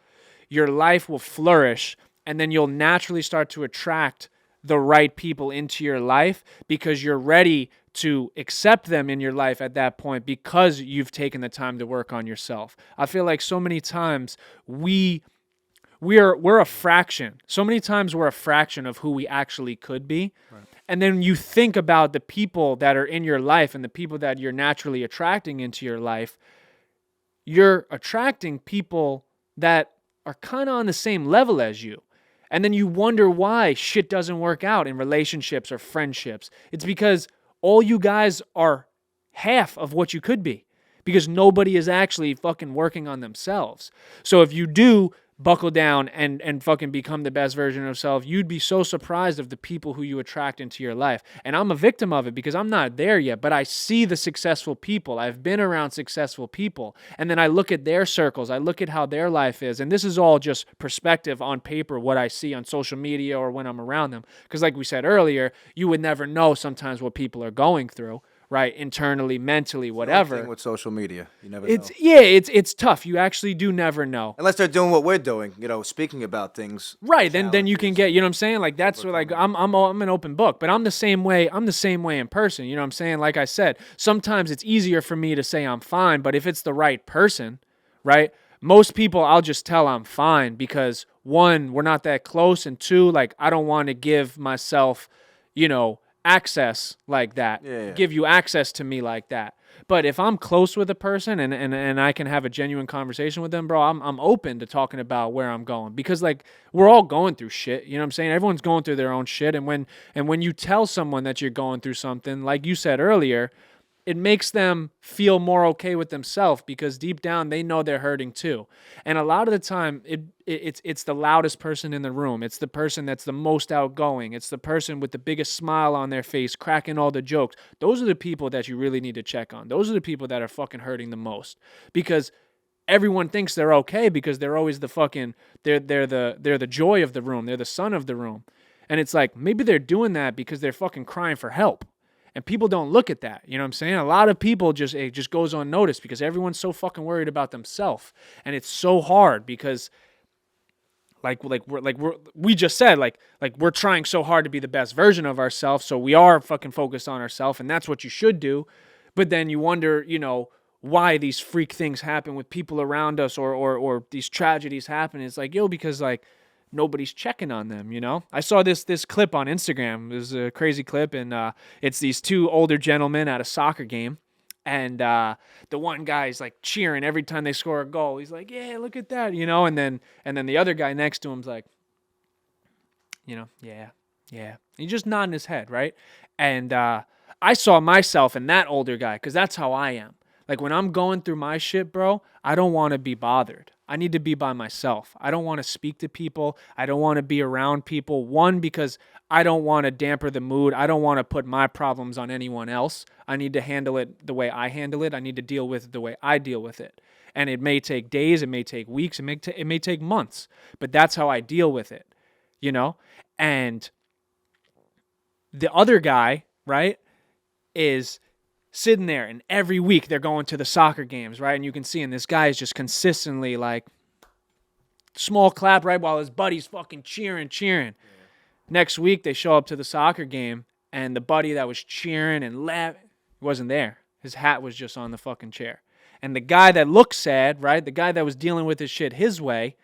Your life will flourish, and then you'll naturally start to attract the right people into your life because you're ready to accept them in your life at that point, because you've taken the time to work on yourself. I feel like so many times we're a fraction. So many times we're a fraction of who we actually could be. Right. And then you think about the people that are in your life and the people that you're naturally attracting into your life. You're attracting people that are kind of on the same level as you. And then you wonder why shit doesn't work out in relationships or friendships. It's because all you guys are half of what you could be, because nobody is actually fucking working on themselves. So if you do buckle down and fucking become the best version of yourself, you'd be so surprised of the people who you attract into your life. And I'm a victim of it because I'm not there yet, but I see the successful people. I've been around successful people. And then I look at their circles. I look at how their life is. And this is all just perspective on paper, what I see on social media or when I'm around them. Because like we said earlier, you would never know sometimes what people are going through. Right, internally, mentally, whatever. Same thing with social media, you never It's know. it's tough. You actually do never know. Unless they're doing what we're doing, speaking about things. Right, then you can challenges. get, you know what I'm saying? Like that's what, like I'm an open book, but I'm the same way in person, you know what I'm saying? Like I said, sometimes it's easier for me to say I'm fine, but if it's the right person, right? Most people I'll just tell I'm fine because one, we're not that close, and two, like I don't want to give myself, access like that. Yeah. Give you access to me like that. But if I'm close with a person and I can have a genuine conversation with them, bro, I'm open to talking about where I'm going because like we're all going through shit. You know what I'm saying? Everyone's going through their own shit. And when you tell someone that you're going through something, like you said earlier, it makes them feel more okay with themselves because deep down they know they're hurting too. And a lot of the time it's the loudest person in the room. It's the person that's the most outgoing. It's the person with the biggest smile on their face, cracking all the jokes. Those are the people that you really need to check on. Those are the people that are fucking hurting the most because everyone thinks they're okay because they're always the fucking they're the joy of the room. They're the sun of the room. And it's like maybe they're doing that because they're fucking crying for help. And people don't look at that. You know what I'm saying? A lot of people it just goes unnoticed because everyone's so fucking worried about themselves. And it's so hard because we just said we're trying so hard to be the best version of ourselves. So we are fucking focused on ourselves, and that's what you should do. But then you wonder, why these freak things happen with people around us or these tragedies happen. It's like, because like nobody's checking on them, I saw this clip on Instagram. It was a crazy clip, and it's these two older gentlemen at a soccer game, and the one guy's like cheering every time they score a goal. He's like, yeah, look at that, and then the other guy next to him's like, yeah. He's just nodding his head, right? And I saw myself in that older guy because that's how I am. Like when I'm going through my shit, bro, I don't want to be bothered. I need to be by myself. I don't want to speak to people. I don't want to be around people. One, because I don't want to damper the mood. I don't want to put my problems on anyone else. I need to handle it the way I handle it. I need to deal with it the way I deal with it. And it may take days. It may take weeks. It may take months. But that's how I deal with it, And the other guy, right, is sitting there, and every week they're going to the soccer games, right? And you can see, and this guy is just consistently like small clap, right, while his buddy's fucking cheering. Yeah. Next week they show up to the soccer game, and the buddy that was cheering and laughing wasn't there. His hat was just on the fucking chair. And the guy that looked sad, right, the guy that was dealing with his shit his way,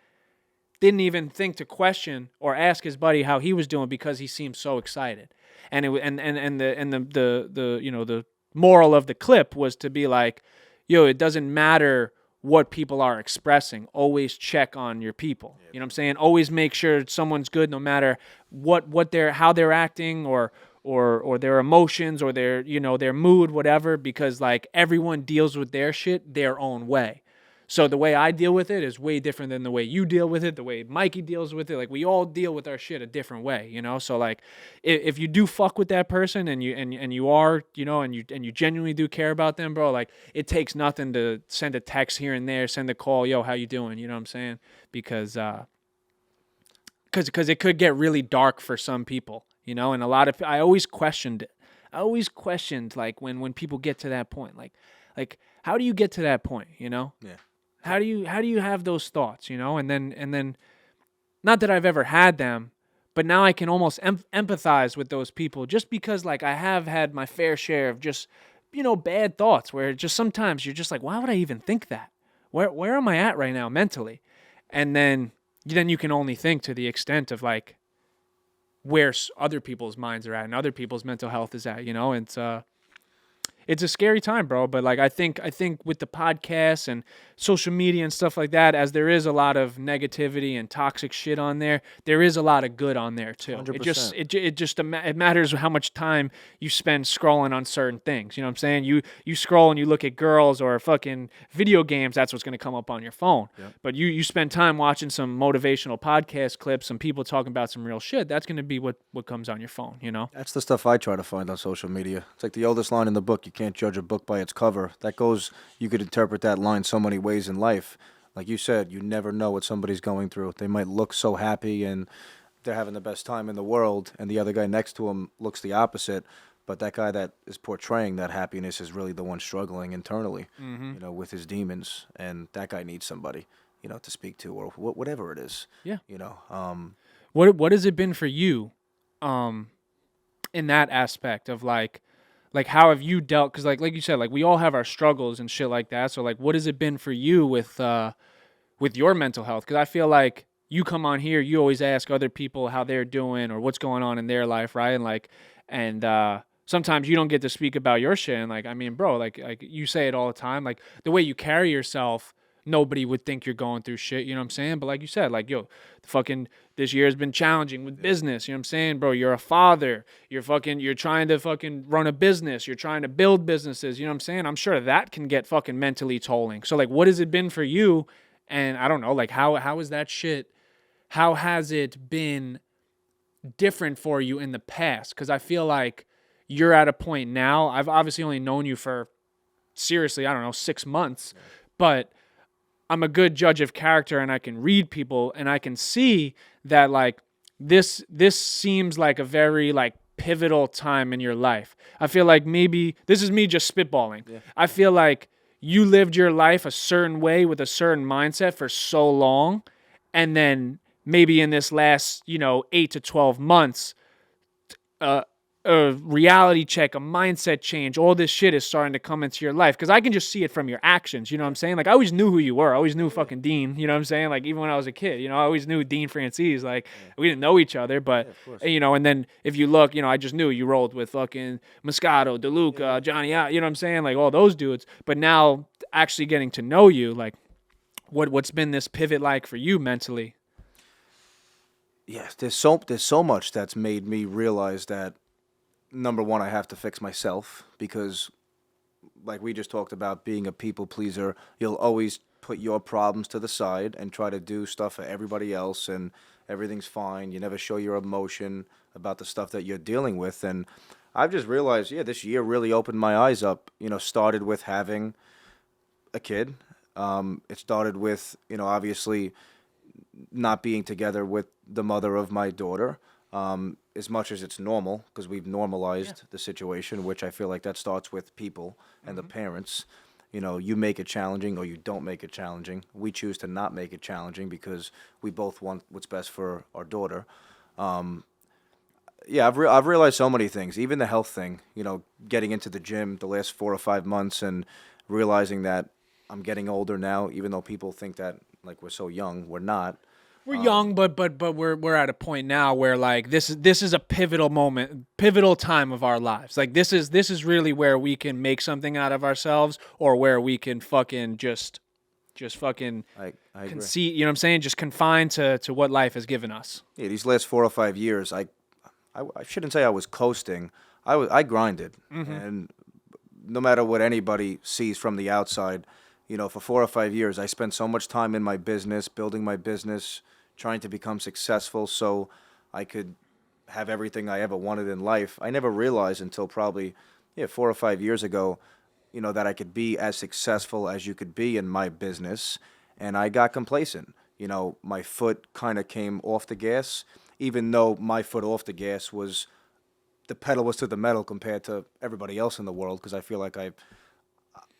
didn't even think to question or ask his buddy how he was doing because he seemed so excited. And the moral of the clip was to be like, it doesn't matter what people are expressing. Always check on your people. You know what I'm saying? Always make sure someone's good no matter how they're acting or their emotions or their mood, whatever, because like everyone deals with their shit their own way. So the way I deal with it is way different than the way you deal with it, the way Mikey deals with it. Like we all deal with our shit a different way, So like if you do fuck with that person and you are, and you genuinely do care about them, bro, like it takes nothing to send a text here and there, send a call, yo, how you doing? You know what I'm saying? Because it could get really dark for some people, and I always questioned it. I always questioned like when people get to that point, like how do you get to that point, Yeah. How do you have those thoughts, and then not that I've ever had them, but now I can almost empathize with those people just because like I have had my fair share of just, bad thoughts where just sometimes you're just like, why would I even think that? Where am I at right now mentally? And then you can only think to the extent of like where other people's minds are at and other people's mental health is at, it's a scary time, bro. But like, I think with the podcasts and social media and stuff like that, as there is a lot of negativity and toxic shit on there, there is a lot of good on there too. It just 100%. it matters how much time you spend scrolling on certain things. You know what I'm saying? You scroll and you look at girls or fucking video games. That's what's gonna come up on your phone. Yep. But you spend time watching some motivational podcast clips, some people talking about some real shit. That's gonna be what comes on your phone. You know? That's the stuff I try to find on social media. It's like the oldest line in the book: "You can't judge a book by its cover." That goes. You could interpret that line so many ways in life. Like you said, you never know what somebody's going through. They might look so happy and they're having the best time in the world, and the other guy next to him looks the opposite. But that guy that is portraying that happiness is really the one struggling internally, with his demons, and that guy needs somebody, to speak to, or whatever it is. Yeah. You know, What has it been for you, in that aspect of like how have you dealt? Because like you said, like we all have our struggles and shit like that. So like, what has it been for you with your mental health? Because I feel like you come on here, you always ask other people how they're doing or what's going on in their life, right? And sometimes you don't get to speak about your shit. And like, I mean, bro, like you say it all the time, like the way you carry yourself, nobody would think you're going through shit. You know what I'm saying? But like you said, like yo, fucking this year has been challenging with business. You know what I'm saying, bro? You're a father. You're trying to fucking run a business. You're trying to build businesses. You know what I'm saying? I'm sure that can get fucking mentally tolling. So like, what has it been for you? And I don't know, like how is that shit? How has it been different for you in the past? Because I feel like you're at a point now. I've obviously only known you for seriously, I don't know, 6 months, but I'm a good judge of character and I can read people and I can see that like this seems like a very like pivotal time in your life. I feel like maybe this is me just spitballing. Yeah. I feel like you lived your life a certain way with a certain mindset for so long, and then maybe in this last, 8 to 12 months, a reality check, a mindset change, all this shit is starting to come into your life. Because I can just see it from your actions, you know what I'm saying? Like, I always knew who you were. I always knew fucking Dean, you know what I'm saying? Like, even when I was a kid, I always knew Dean Franzese. Like, we didn't know each other, but, and then if you look, I just knew you rolled with fucking Moscato, DeLuca, Johnny out, you know what I'm saying? Like, all those dudes. But now, actually getting to know you, like, what's been this pivot like for you mentally? yes, there's so much that's made me realize that, number one, I have to fix myself because, like we just talked about, being a people pleaser, you'll always put your problems to the side and try to do stuff for everybody else, and everything's fine. You never show your emotion about the stuff that you're dealing with. And I've just realized, this year really opened my eyes up. Started with having a kid. It started with, obviously not being together with the mother of my daughter. As much as it's normal, because we've normalized the situation, which I feel like that starts with people and the parents. You make it challenging or you don't make it challenging. We choose to not make it challenging because we both want what's best for our daughter. I've realized so many things, even the health thing, getting into the gym the last 4 or 5 months and realizing that I'm getting older now, even though people think that like we're so young, we're not. We're young, but we're at a point now where like this is a pivotal moment, pivotal time of our lives. Like this is really where we can make something out of ourselves, or where we can fucking just fucking I agree. concede. You know what I'm saying? Just confined to what life has given us. Yeah, these last 4 or 5 years, I shouldn't say I was coasting. I grinded, and no matter what anybody sees from the outside, for 4 or 5 years, I spent so much time in my business, building my business, trying to become successful so I could have everything I ever wanted in life. I never realized until probably 4 or 5 years ago, that I could be as successful as you could be in my business, and I got complacent. My foot kind of came off the gas, even though my foot off the gas was the pedal was to the metal compared to everybody else in the world, because I feel like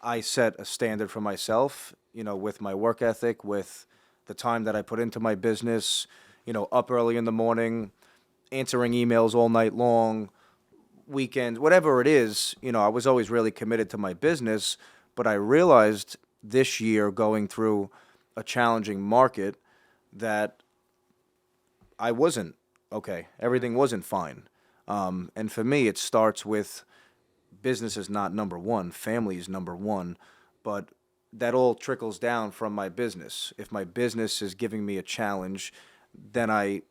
I set a standard for myself, with my work ethic, with the time that I put into my business, up early in the morning, answering emails all night long, weekends, whatever it is, I was always really committed to my business. But I realized this year, going through a challenging market, that I wasn't okay. Everything wasn't fine. And for me, it starts with business is not number one, family is number one, but that all trickles down from my business. If my business is giving me a challenge, then I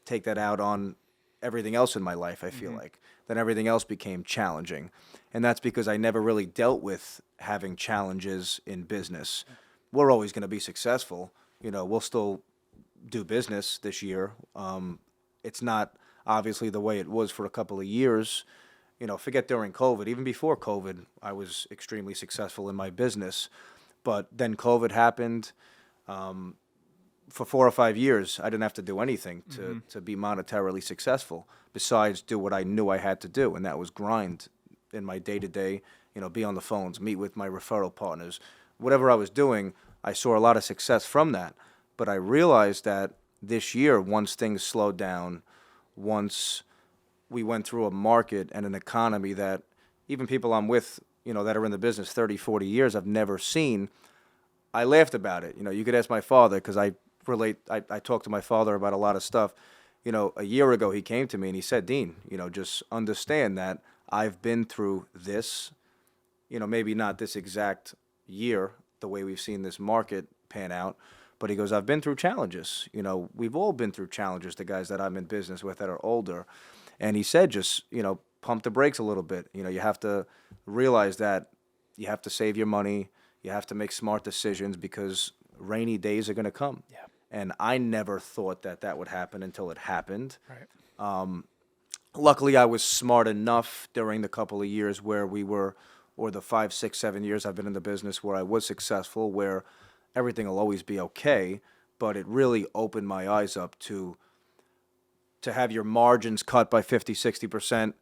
take that out on everything else in my life, I feel like. Then everything else became challenging. And that's because I never really dealt with having challenges in business. We're always going to be successful. We'll still do business this year. It's not obviously the way it was for a couple of years. Forget during COVID. Even before COVID, I was extremely successful in my business. But then COVID happened. For 4 or 5 years, I didn't have to do anything to be monetarily successful besides do what I knew I had to do, and that was grind in my day-to-day, be on the phones, meet with my referral partners. Whatever I was doing, I saw a lot of success from that. But I realized that this year, once things slowed down, once we went through a market and an economy that even people I'm with, that are in the business 30, 40 years, I've never seen, I laughed about it. You could ask my father because I talk to my father about a lot of stuff. A year ago he came to me and he said, Dean, just understand that I've been through this, maybe not this exact year, the way we've seen this market pan out, but he goes, I've been through challenges. We've all been through challenges, the guys that I'm in business with that are older. And he said, just, pump the brakes a little bit. You have to realize that you have to save your money. You have to make smart decisions because rainy days are going to come. Yeah. And I never thought that would happen until it happened. Right. Luckily, I was smart enough during the couple of years where we were, or the 5, 6, 7 years I've been in the business where I was successful, where everything will always be okay. But it really opened my eyes up to have your margins cut by 50, 60%,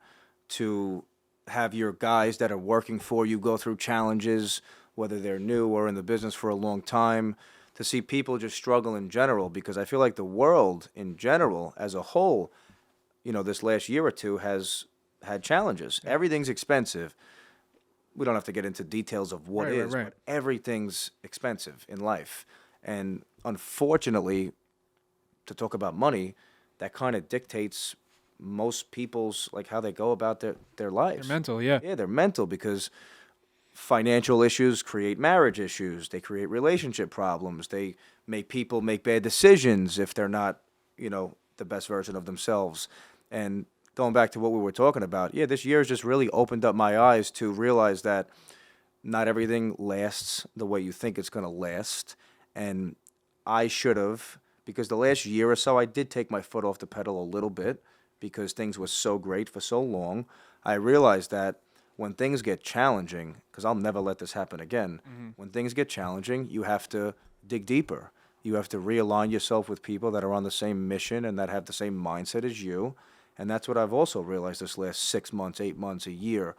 to have your guys that are working for you go through challenges, whether they're new or in the business for a long time, to see people just struggle in general, because I feel like the world in general as a whole, this last year or two has had challenges. Yeah. Everything's expensive. We don't have to get into details of what is, right. but everything's expensive in life. And unfortunately, to talk about money, that kind of dictates most people's, like, how they go about their lives. They're mental, yeah. Yeah, they're mental because financial issues create marriage issues. They create relationship problems. They make people make bad decisions if they're not, the best version of themselves. And going back to what we were talking about, yeah, this year has just really opened up my eyes to realize that not everything lasts the way you think it's going to last. And I should have, because the last year or so, I did take my foot off the pedal a little bit because things were so great for so long. I realized that when things get challenging, because I'll never let this happen again, when things get challenging, you have to dig deeper. You have to realign yourself with people that are on the same mission and that have the same mindset as you. And that's what I've also realized this last 6 months, 8 months, a year,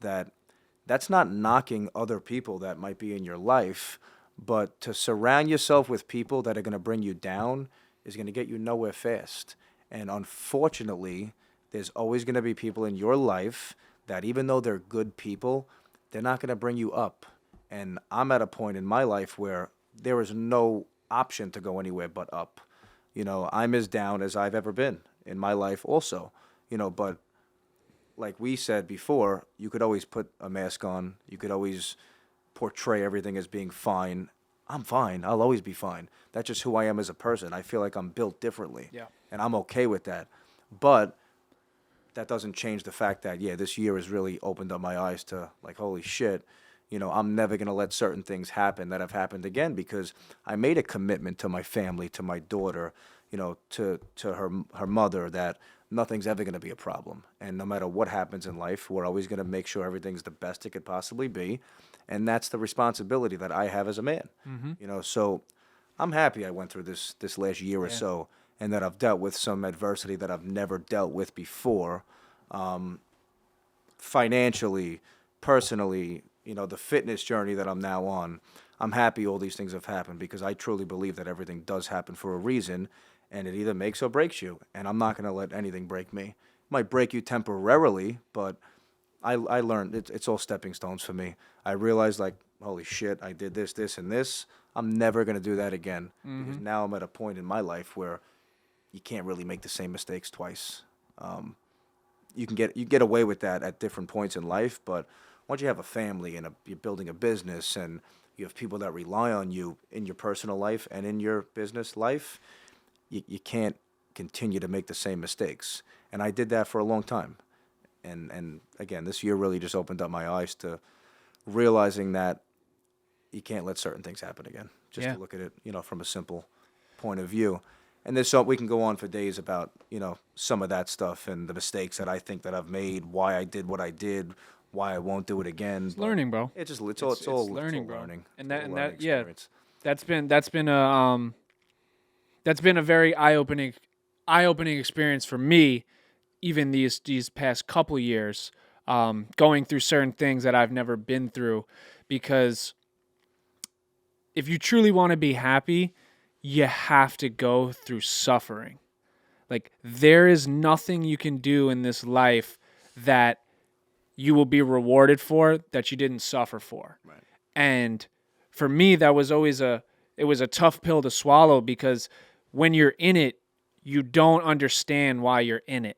that's not knocking other people that might be in your life, but to surround yourself with people that are going to bring you down is going to get you nowhere fast. And unfortunately, there's always going to be people in your life that even though they're good people, they're not going to bring you up. And I'm at a point in my life where there is no option to go anywhere but up. I'm as down as I've ever been in my life also, but like we said before, you could always put a mask on. You could always portray everything as being fine. I'm fine. I'll always be fine. That's just who I am as a person. I feel like I'm built differently. Yeah. And I'm okay with that. But that doesn't change the fact that, yeah, this year has really opened up my eyes to, like, holy shit, I'm never going to let certain things happen that have happened again because I made a commitment to my family, to my daughter, to her mother, that nothing's ever going to be a problem. And no matter what happens in life, we're always going to make sure everything's the best it could possibly be. And that's the responsibility that I have as a man. So I'm happy I went through this last year or so, and that I've dealt with some adversity that I've never dealt with before, financially, personally, the fitness journey that I'm now on. I'm happy all these things have happened because I truly believe that everything does happen for a reason, and it either makes or breaks you, and I'm not going to let anything break me. It might break you temporarily, but I learned it's all stepping stones for me. I realized, like, holy shit, I did this, this, and this. I'm never going to do that again because now I'm at a point in my life where you can't really make the same mistakes twice. you get away with that at different points in life, but once you have a family and you're building a business and you have people that rely on you in your personal life and in your business life, you can't continue to make the same mistakes. And I did that for a long time. And again, this year really just opened up my eyes to realizing that you can't let certain things happen again. Just Yeah. to look at it, from a simple point of view. And there's so we can go on for days about, some of that stuff and the mistakes that I think that I've made, why I did what I did, why I won't do it again. It's But learning, bro. it's all learning, bro. learning. And It's that all and learning that yeah, experience. that's been a very eye-opening experience for me, even these past couple years, going through certain things that I've never been through, because if you truly want to be happy, you have to go through suffering. Like, there is nothing you can do in this life that you will be rewarded for that you didn't suffer for. Right. And for me, that was always it was a tough pill to swallow, because when you're in it, you don't understand why you're in it.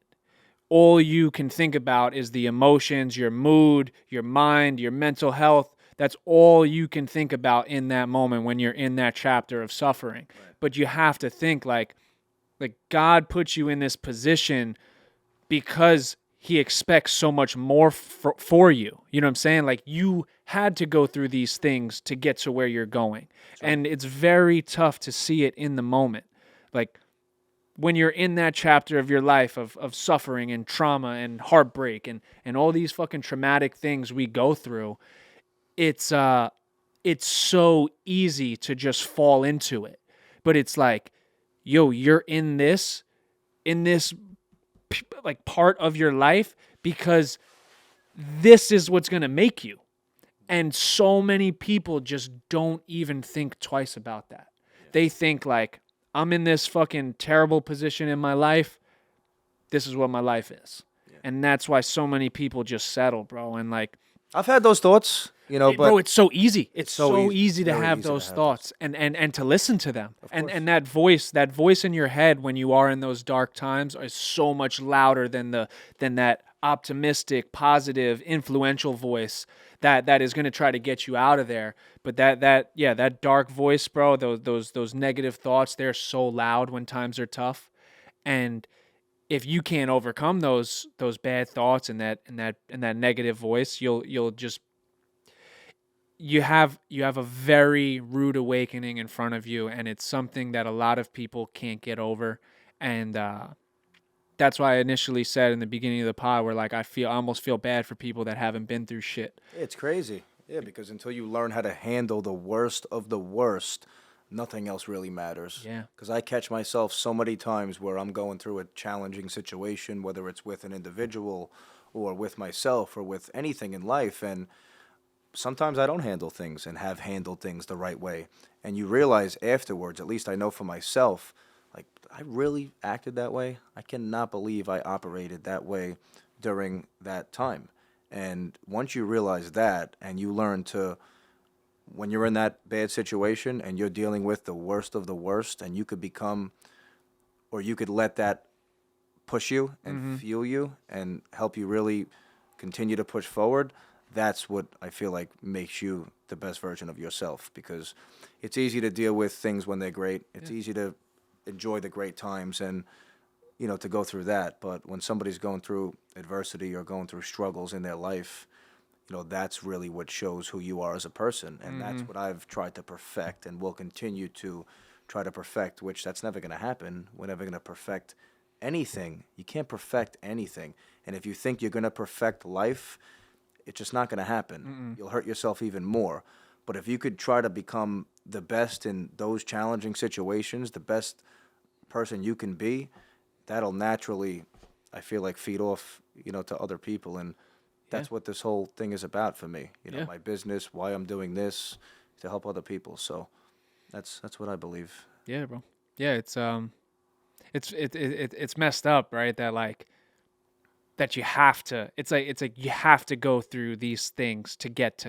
All you can think about is the emotions, your mood, your mind, your mental health. That's all you can think about in that moment when you're in that chapter of suffering. Right. But you have to think like God puts you in this position because he expects so much more for you. You know what I'm saying? Like, you had to go through these things to get to where you're going. Right. And it's very tough to see it in the moment. Like, when you're in that chapter of your life of suffering and trauma and heartbreak and all these fucking traumatic things we go through, it's so easy to just fall into it. But it's like, yo, you're in this like part of your life because this is what's going to make you. And so many people just don't even think twice about that. Yeah. They think like, I'm in this fucking terrible position in my life. This is what my life is. Yeah. And that's why so many people just settle, bro. And like, I've had those thoughts, but bro, it's so easy. It's so easy, easy to have those thoughts and to listen to them. And that voice in your head when you are in those dark times is so much louder than that optimistic, positive, influential voice that is going to try to get you out of there. But that dark voice, bro, those negative thoughts, they're so loud when times are tough. And if you can't overcome those bad thoughts and that negative voice, you'll just you have a very rude awakening in front of you, and it's something that a lot of people can't get over. And that's why I initially said in the beginning of the pod, where like I almost feel bad for people that haven't been through shit. It's crazy. Yeah, because until you learn how to handle the worst of the worst, nothing else really matters. Yeah. Because I catch myself so many times where I'm going through a challenging situation, whether it's with an individual or with myself or with anything in life, and sometimes I don't handle things and have handled things the right way. And you realize afterwards, at least I know for myself, like, I really acted that way. I cannot believe I operated that way during that time. And once you realize that and you learn to, when you're in that bad situation and you're dealing with the worst of the worst, and you could become, or you could let that push you and fuel you and help you really continue to push forward, that's what I feel like makes you the best version of yourself. Because it's easy to deal with things when they're great. It's easy to enjoy the great times and, to go through that. But when somebody's going through adversity or going through struggles in their life, that's really what shows who you are as a person. And that's what I've tried to perfect and will continue to try to perfect, which that's never going to happen. We're never going to perfect anything. You can't perfect anything. And if you think you're going to perfect life, it's just not going to happen. You'll hurt yourself even more. But if you could try to become the best in those challenging situations, the best person you can be, that'll naturally, I feel like, feed off, to other people. And that's what this whole thing is about for me. My business, why I'm doing this, to help other people. So that's what I believe. Yeah, bro. Yeah, it's messed up, right? That like, that you have to, it's like you have to go through these things to get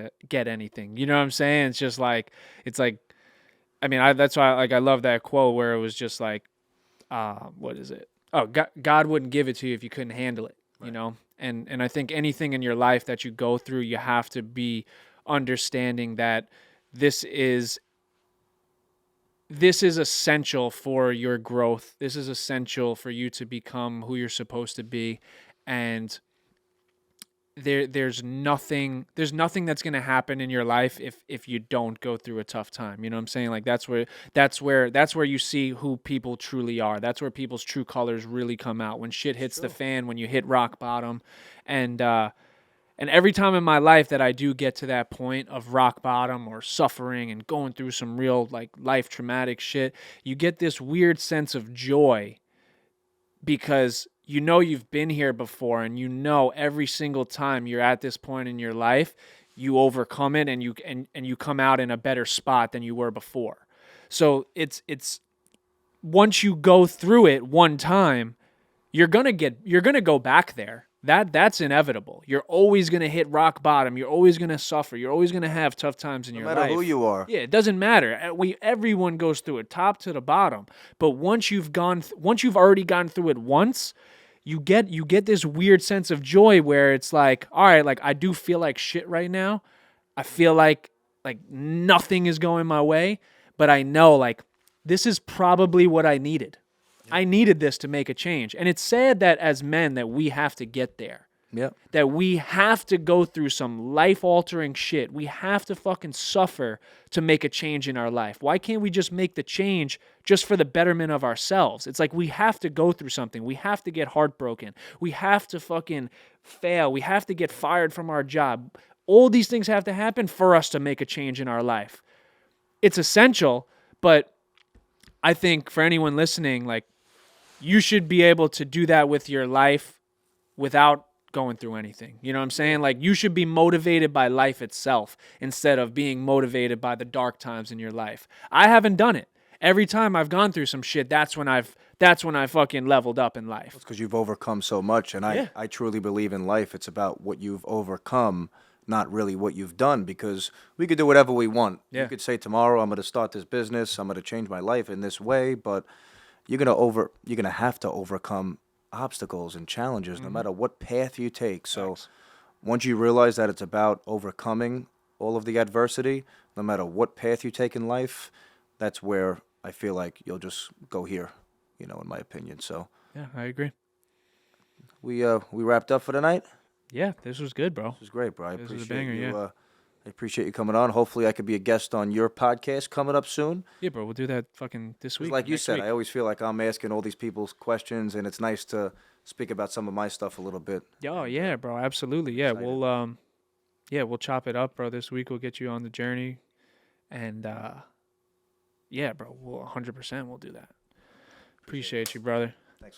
anything. You know what I'm saying? It's like, I mean, that's why I love that quote where it was just like, what is it? Oh, God wouldn't give it to you if you couldn't handle it. you know? And I think anything in your life that you go through, you have to be understanding that this is essential for your growth. This is essential for you to become who you're supposed to be. And there's nothing that's going to happen in your life if you don't go through a tough time. You know what I'm saying? Like that's where you see who people truly are. That's where people's true colors really come out, when shit hits the fan, when you hit rock bottom. And every time in my life that I do get to that point of rock bottom or suffering and going through some real like life traumatic shit, you get this weird sense of joy, because you know you've been here before, and you know every single time you're at this point in your life, you overcome it, and you come out in a better spot than you were before. So it's once you go through it one time, you're gonna go back there. That's inevitable. You're always gonna hit rock bottom. You're always gonna suffer. You're always gonna have tough times in your life. No matter who you are. Yeah, it doesn't matter. Everyone goes through it, top to the bottom. But once you've already gone through it once, you get this weird sense of joy where it's like, all right, like I do feel like shit right now. I feel like nothing is going my way, but I know like this is probably what I needed. I needed this to make a change. And it's sad that as men that we have to get there. Yep. That we have to go through some life-altering shit. We have to fucking suffer to make a change in our life. Why can't we just make the change just for the betterment of ourselves? It's like we have to go through something. We have to get heartbroken. We have to fucking fail. We have to get fired from our job. All these things have to happen for us to make a change in our life. It's essential, but I think for anyone listening, like, you should be able to do that with your life without going through anything. You know what I'm saying? Like, you should be motivated by life itself instead of being motivated by the dark times in your life. I haven't done it. Every time I've gone through some shit, that's when I fucking leveled up in life. It's because you've overcome so much, and I truly believe in life. It's about what you've overcome, not really what you've done, because we could do whatever we want. Yeah. You could say tomorrow I'm going to start this business, I'm going to change my life in this way, but you're going to have to overcome obstacles and challenges no matter what path you take. So once you realize that it's about overcoming all of the adversity, no matter what path you take in life, that's where I feel like you'll just go here, in my opinion. So yeah, I agree. We wrapped up for the night. Yeah, this was good, bro. This was great, bro. This was a banger, yeah. I appreciate you coming on. Hopefully I could be a guest on your podcast coming up soon. Yeah, bro, we'll do that fucking this week. Like you said, week. I always feel like I'm asking all these people's questions, and it's nice to speak about some of my stuff a little bit. Oh, yeah, bro, absolutely. Yeah, we'll chop it up, bro. This week we'll get you on the journey. And yeah, bro, we'll 100% we'll do that. Appreciate you, brother.